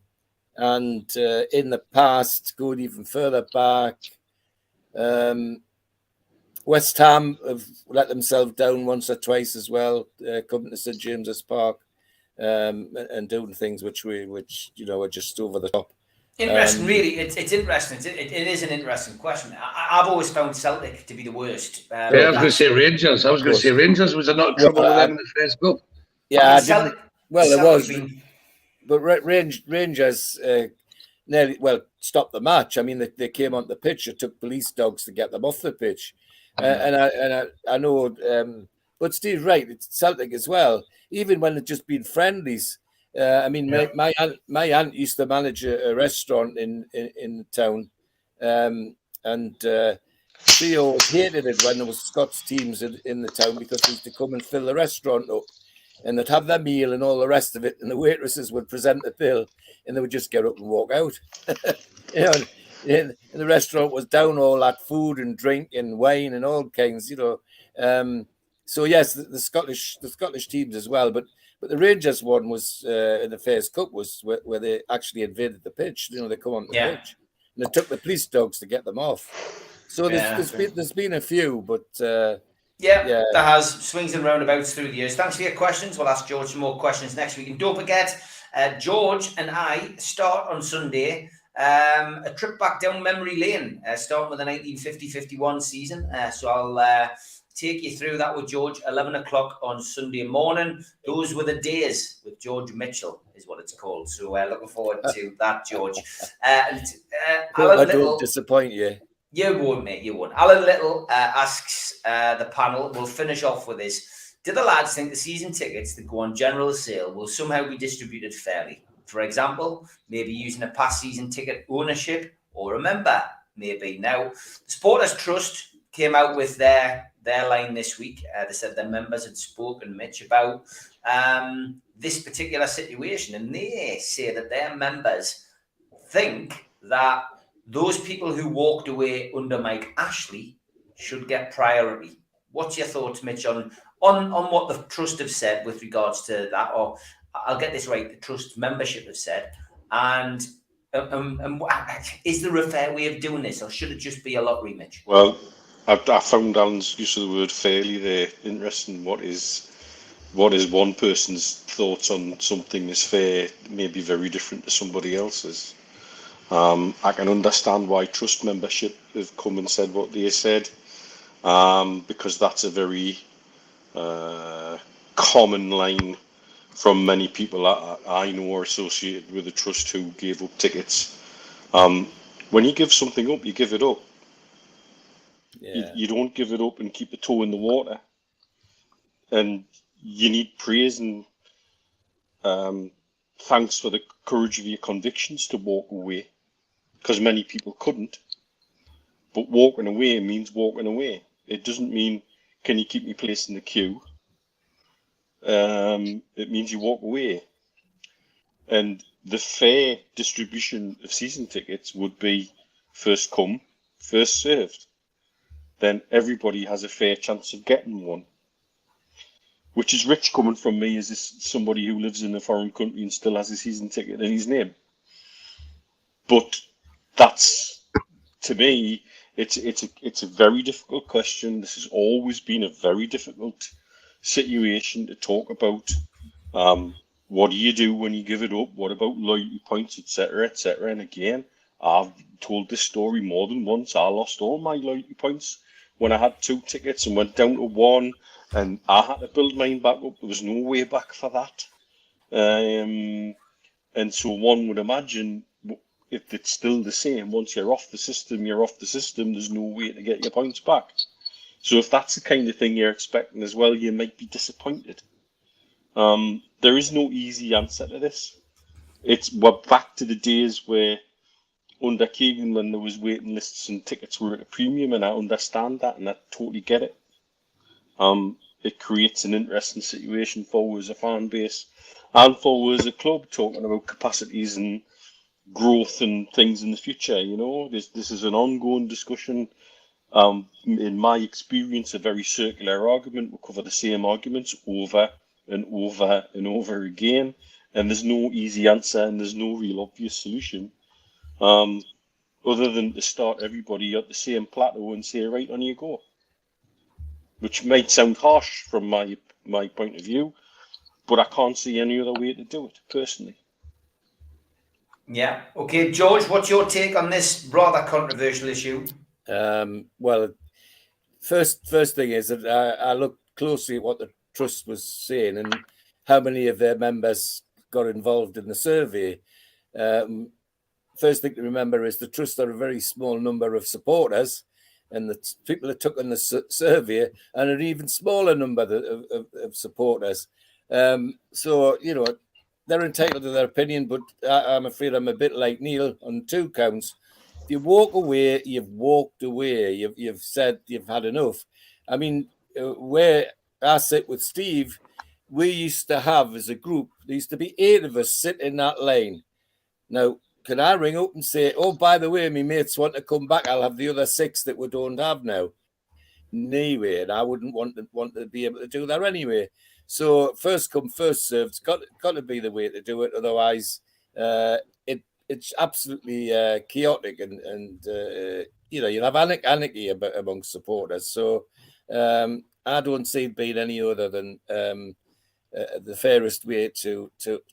in the past, going even further back, West Ham have let themselves down once or twice as well, coming to St James's Park, and doing things which are just over the top. Interesting, really. It's interesting. It is an interesting question. I've always found Celtic to be the worst. I was going to say Rangers. Was there not trouble with them in the first cup? Yeah, Celtic, there was. But Rangers nearly stopped the match. I mean, they came on the pitch. It took police dogs to get them off the pitch. And I know, but Steve's right. It's Celtic as well. Even when it's just been friendlies. My aunt used to manage a restaurant in the town, and she always hated it when there was Scots teams in the town because they used to come and fill the restaurant up, and they'd have their meal and all the rest of it, and the waitresses would present the bill, and they would just get up and walk out. And the restaurant was down all that food and drink and wine and all kinds, So yes, the Scottish teams as well, but the Rangers one was in the first cup was where they actually invaded the pitch. They come on the pitch, and it took the police dogs to get them off. So there's been a few, but there has swings and roundabouts through the years. Thanks for your questions. We'll ask George some more questions next week, and don't forget, George and I start on Sunday. A trip back down memory lane, starting with the 1950-51 season. So I'll take you through that with George. 11 o'clock on Sunday morning. Those were the days with George Mitchell, is what it's called. So we're looking forward to that, George. I Alan don't Little, disappoint you. you won't, mate. You won't. Alan Little asks the panel. We'll finish off with this. Do the lads think the season tickets that go on general sale will somehow be distributed fairly? For example, maybe using a past season ticket ownership or a member, maybe. Now, the Supporters Trust came out with their line this week. They said their members had spoken, Mitch, about this particular situation, and they say that their members think that those people who walked away under Mike Ashley should get priority. What's your thoughts, Mitch, on what the Trust have said with regards to that? Or I'll get this right, the Trust membership have said. And is there a fair way of doing this, or should it just be a lottery, Mitch? Well, I found Alan's use of the word fairly there interesting. What is one person's thoughts on something is fair may be very different to somebody else's. I can understand why Trust membership have come and said what they said, because that's a very common line from many people I know are associated with the Trust who gave up tickets. When you give something up, you give it up. Yeah. You don't give it up and keep a toe in the water. And you need praise and thanks for the courage of your convictions to walk away, because many people couldn't. But walking away means walking away. It doesn't mean, can you keep me place in the queue? It means you walk away. And the fair distribution of season tickets would be first come, first served. Then everybody has a fair chance of getting one. Which is rich coming from me as somebody who lives in a foreign country and still has a season ticket in his name. But that's, to me, it's a very difficult question. This has always been a very difficult situation to talk about. What do you do when you give it up? What about loyalty points, etc., etc.? And again, I've told this story more than once. I lost all my loyalty points when I had 2 tickets and went down to 1, and I had to build mine back up. There was no way back for that. And so one would imagine, if it's still the same, once you're off the system, you're off the system. There's no way to get your points back. So if that's the kind of thing you're expecting as well, you might be disappointed. There is no easy answer to this. We're back to the days where under Keegan, when there was waiting lists and tickets were at a premium, and I understand that and I totally get it. It creates an interesting situation for us as a fan base and for us as a club, talking about capacities and growth and things in the future. You know, this is an ongoing discussion. In my experience, a very circular argument. We'll cover the same arguments over and over and over again, and there's no easy answer and there's no real obvious solution, other than to start everybody at the same plateau and say, right, on you go. Which might sound harsh from my point of view, but I can't see any other way to do it, personally. Yeah. Okay, George, what's your take on this rather controversial issue? Well, first thing is that I looked closely at what the Trust was saying and how many of their members got involved in the survey. First thing to remember is the Trust are a very small number of supporters, and the people that took on the survey are an even smaller number of supporters. So, you know, they're entitled to their opinion, but I'm afraid I'm a bit like Neil on 2 counts. If you walk away, you've walked away. You've said you've had enough. I mean, where I sit with Steve, we used to have, as a group, there used to be 8 of us sit in that lane. Now, can I ring up and say, oh, by the way, my mates want to come back, I'll have the other 6 that we don't have now? Anyway, and I wouldn't want to be able to do that anyway. So first come, first served. It's got to be the way to do it. Otherwise, it's absolutely chaotic, and you know, you'll have anarchy amongst supporters. So I don't see it being any other than the fairest way to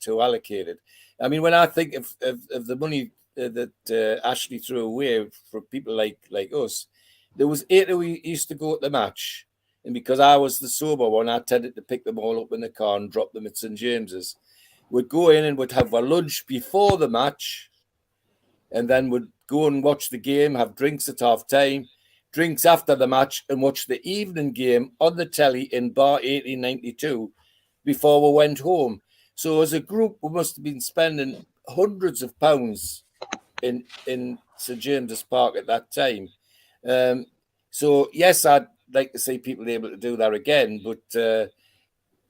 allocate it. I mean, when I think of the money that Ashley threw away for people like us, there was 8 who used to go at the match. And because I was the sober one, I tended to pick them all up in the car and drop them at St James's. We'd go in and we'd have our lunch before the match, and then we'd go and watch the game, have drinks at half time, drinks after the match, and watch the evening game on the telly in Bar 1892 before we went home. So as a group, we must have been spending hundreds of pounds in St James's Park at that time. So yes, I'd like to see people able to do that again, but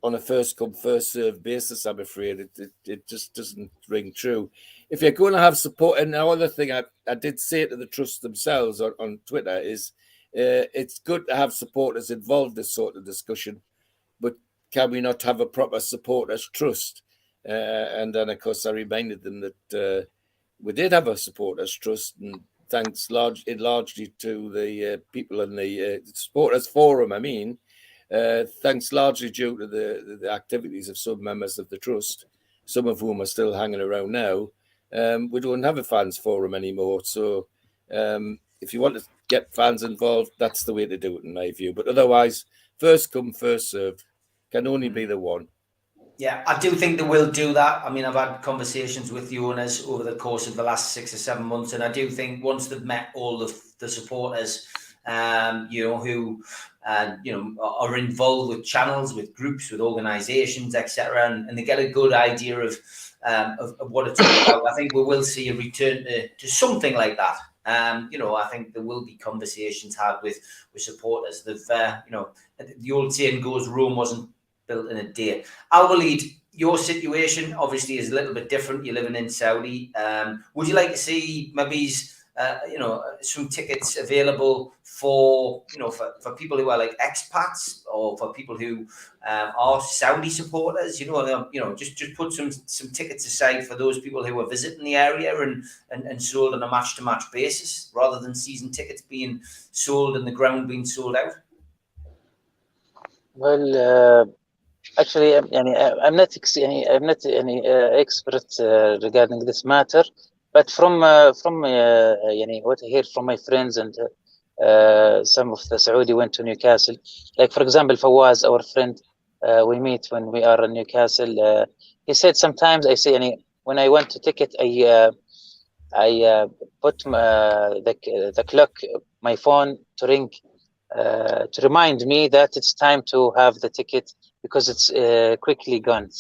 on a first come, first served basis, I'm afraid it just doesn't ring true. If you're going to have support, and the other thing I did say to the trust themselves on Twitter is it's good to have supporters involved in this sort of discussion, but can we not have a proper supporters trust? And then, of course, I reminded them that we did have a supporters trust, and thanks largely to the people in the supporters forum. Thanks largely due to the activities of some members of the trust, some of whom are still hanging around now. We don't have a fans forum anymore. So if you want to get fans involved, that's the way to do it, in my view. But otherwise, first come, first served can only be the one. Yeah, I do think they will do that. I mean, I've had conversations with the owners over the course of the last 6 or 7 months, and I do think once they've met all of the supporters, who are involved with channels, with groups, with organisations, etc., and they get a good idea of what it's all about, I think we will see a return to something like that. I think there will be conversations had with supporters. The old saying goes, Rome wasn't built in a day. Al-Walid, your situation obviously is a little bit different. You're living in Saudi. Would you like to see maybe some tickets available for people who are like expats, or for people who are Saudi supporters? Just put some tickets aside for those people who are visiting the area and sold on a match to match basis, rather than season tickets being sold and the ground being sold out. Well, actually, I'm not any expert regarding this matter, but from what I hear from my friends and some of the Saudi went to Newcastle. Like, for example, Fawaz, our friend, we meet when we are in Newcastle. He said sometimes when I want to ticket, I put the clock, my phone, to ring to remind me that it's time to have the ticket, because it's quickly gone.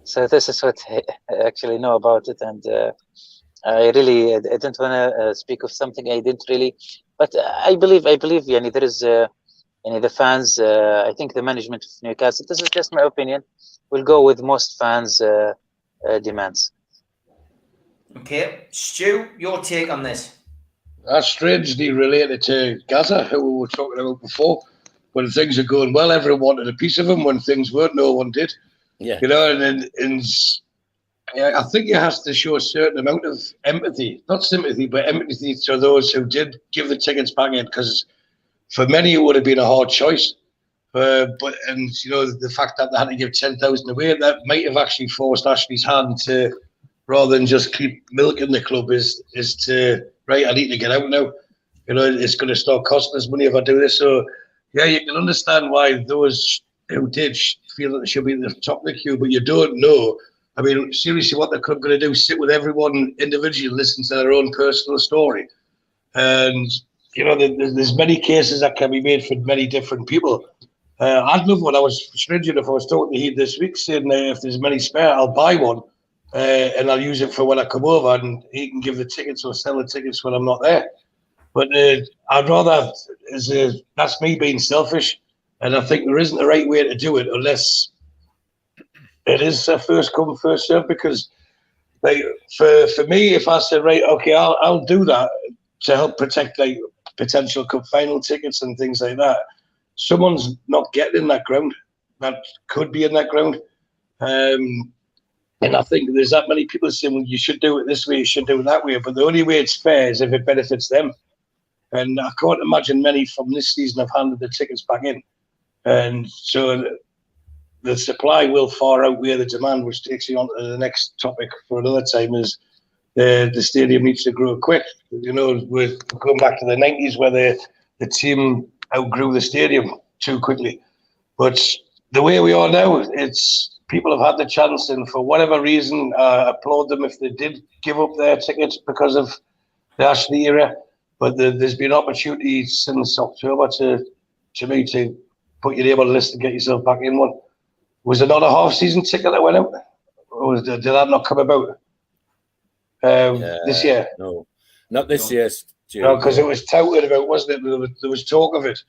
So this is what I actually know about it, and I don't want to speak of something I didn't really, but I believe there is the fans. I think the management of Newcastle, this is just my opinion, will go with most fans' demands. Okay, Stu, your take on this? That's strangely related to Gaza, who we were talking about before. When things are going well, everyone wanted a piece of them. When things weren't, no one did. Yeah. And I think you have to show a certain amount of empathy, not sympathy, but empathy to those who did give the tickets back in, because for many it would have been a hard choice. The fact that they had to give 10,000 away, that might have actually forced Ashley's hand to, rather than just keep milking the club, is to, right, I need to get out now. It's going to start costing us money if I do this. So, yeah, you can understand why those who did feel that they should be at the top of the queue, but you don't know. I mean, seriously, what they're going to do, sit with everyone individually, listen to their own personal story. And, there's many cases that can be made for many different people. I'd love one. I was strange enough, I was talking to Heath this week, saying if there's many spare, I'll buy one. And I'll use it for when I come over, and he can give the tickets or sell the tickets when I'm not there. But I'd rather, that's me being selfish, and I think there isn't a right way to do it unless it is a first come, first serve. Because for me, if I said, right, okay, I'll do that to help protect like potential cup final tickets and things like that, someone's not getting in that ground that could be in that ground. And I think there's that many people saying, well, you should do it this way, you should do it that way. But the only way it's fair is if it benefits them. And I can't imagine many from this season have handed the tickets back in. And so the supply will far outweigh the demand, which takes you on to the next topic for another time, is the stadium needs to grow quick. We're going back to the 90s where the team outgrew the stadium. too quickly. But the way we are now, it's people have had the chance, and for whatever reason, applaud them if they did give up their tickets because of the Ashley era. But there's been opportunity since October to put your name on the list and get yourself back in one. Was there not a half-season ticket that went out? Or did that not come about this year? No, not this year. No, because it was touted about, wasn't it? There was talk of it.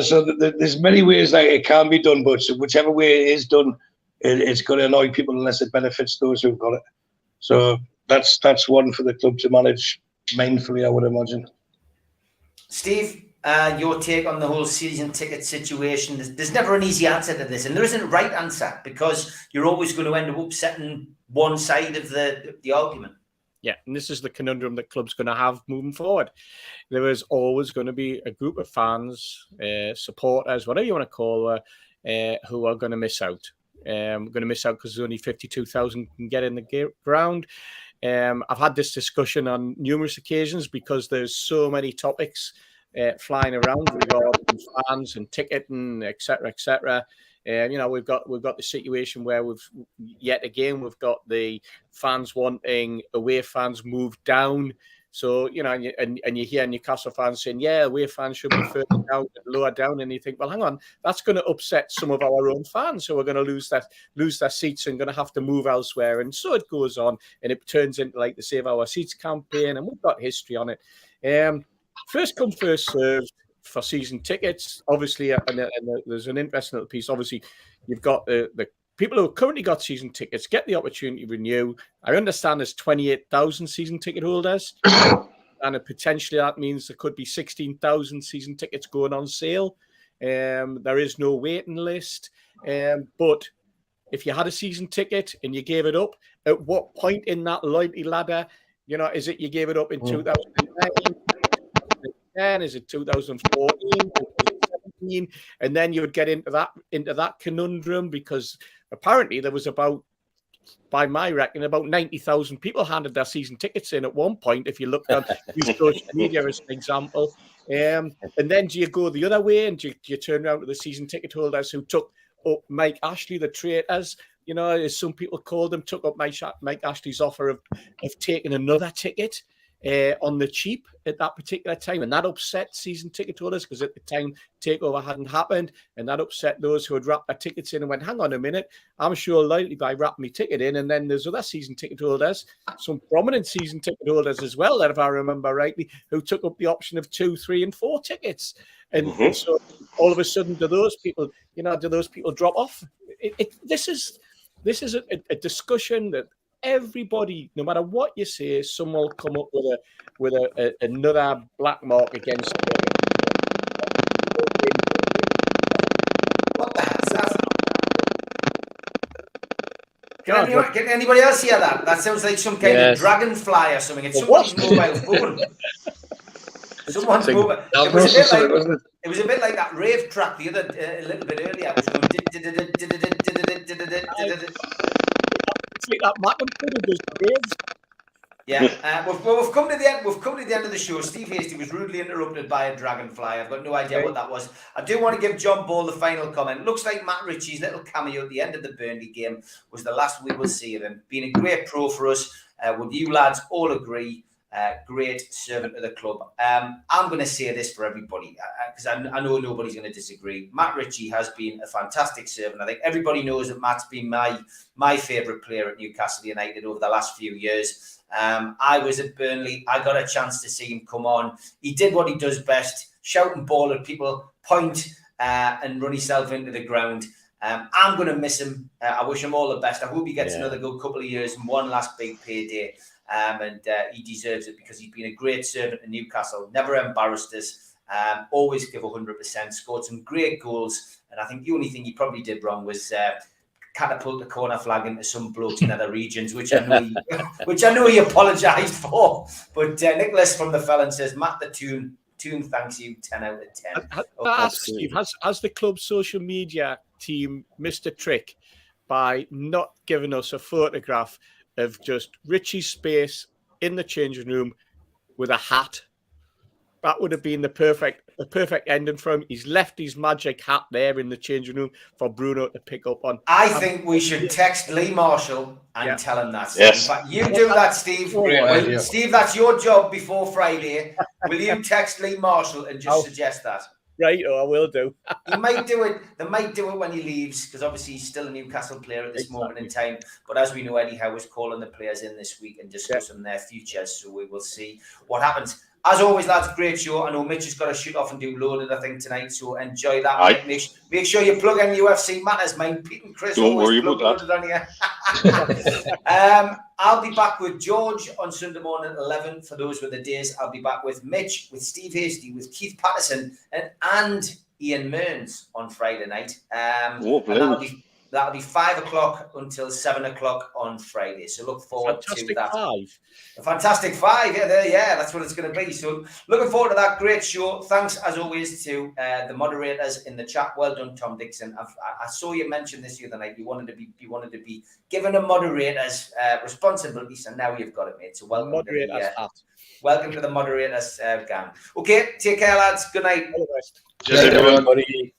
So there's many ways that it can be done, but whichever way it is done, it's going to annoy people unless it benefits those who've got it. So that's one for the club to manage mindfully, I would imagine. Steve, your take on the whole season ticket situation. There's never an easy answer to this, and there isn't a right answer because you're always going to end up upsetting one side of the argument. Yeah, and this is the conundrum that club's going to have moving forward. There is always going to be a group of fans, supporters, whatever you want to call it, who are going to miss out. Going to miss out because there's only 52,000 can get in the ground. I've had this discussion on numerous occasions because there's so many topics flying around regarding fans and ticketing, etc., etc. We've got the situation where we've got the fans wanting away fans moved down. So, and you hear Newcastle fans saying, yeah, away fans should be further down, lower down. And you think, well, hang on, that's going to upset some of our own fans who are going to lose their seats and going to have to move elsewhere. And so it goes on and it turns into like the Save Our Seats campaign. And we've got history on it. First come, first served for season tickets. Obviously, and there's an interesting little piece. Obviously, you've got the people who have currently got season tickets get the opportunity to renew. I understand there's 28,000 season ticket holders, and potentially that means there could be 16,000 season tickets going on sale. There is no waiting list. But if you had a season ticket and you gave it up, at what point in that loyalty ladder, is it you gave it up in 2009? Is it 2014? 2017? And then you would get into that conundrum because apparently there was by my reckoning, about 90,000 people handed their season tickets in at one point. If you looked at social media as an example, and then do you go the other way and do you turn around to the season ticket holders who took up Mike Ashley, the traitors? As some people call them, took up Mike Ashley's offer of taking another ticket on the cheap at that particular time, and that upset season ticket holders because at the time takeover hadn't happened, and that upset those who had wrapped their tickets in and went, hang on a minute, I'm sure lightly by wrapping my ticket in. And then there's other season ticket holders, some prominent season ticket holders as well, that if I remember rightly, who took up the option of 2, 3, and 4 tickets. And so all of a sudden, do those people drop off? This is a discussion that everybody, no matter what you say, someone will come up with another black mark against it. What the hell's that? Can anybody else hear that? That sounds like some kind of dragonfly or something. It's somebody's mobile phone. Someone's mobile. It was a bit like that rave track the other a little bit earlier. Yeah, we've come to the end. We've come to the end of the show. Steve Hasty was rudely interrupted by a dragonfly. I've got no idea what that was. I do want to give John Ball the final comment. Looks like Matt Ritchie's little cameo at the end of the Burnley game was the last we will see of him. Been a great pro for us. Would you lads all agree? Great servant of the club. I'm going to say this for everybody because I know nobody's going to disagree. Matt Ritchie has been a fantastic servant. I think everybody knows that Matt's been my favourite player at Newcastle United over the last few years. I was at Burnley. I got a chance to see him come on. He did what he does best, shout and ball at people, point and run himself into the ground. I'm going to miss him. I wish him all the best. I hope he gets another good couple of years and one last big payday. And he deserves it because he's been a great servant in Newcastle, never embarrassed us, always give 100%, scored some great goals. And I think the only thing he probably did wrong was catapult the corner flag into some blokes in other regions, which I know he apologised for. But Nicholas from the Felon says, Matt the Toon thanks you, 10 out of 10. Ask Steve, has the club's social media team missed a trick by not giving us a photograph of just Ritchie's space in the changing room with a hat? That would have been the perfect a perfect ending for him. He's left his magic hat there in the changing room for Bruno to pick up on. I think we should text Lee Marshall and tell him that. Yes. In fact, you do that, Steve. Great Well, idea. Steve, that's your job before Friday. Will you text Lee Marshall and just suggest that? Right, I will do. He might do it. They might do it when he leaves, because obviously he's still a Newcastle player at this moment in time. But as we know, Eddie Howe is calling the players in this week and discussing their futures. So we will see what happens. As always, lads, great show. I know Mitch has got to shoot off and do Loaded, I think, tonight. So enjoy that. Make sure you plug in UFC Matters, mate. Pete and Chris Don't worry plug about Loaded on here. I'll be back with George on Sunday morning at 11 for those with the days. I'll be back with Mitch, with Steve Hasty, with Keith Patterson, and Ian Mearns on Friday night. And that'll be 5 o'clock until 7 o'clock on Friday. So look forward to that. A fantastic five. Yeah, that's what it's going to be. So looking forward to that great show. Thanks as always to the moderators in the chat. Well done, Tom Dixon. I saw you mention this the other night. You wanted to be given a moderator's responsibilities, and now you've got it, mate. So welcome welcome to the moderators gang. Okay, take care, lads. Good night. Cheers, everybody.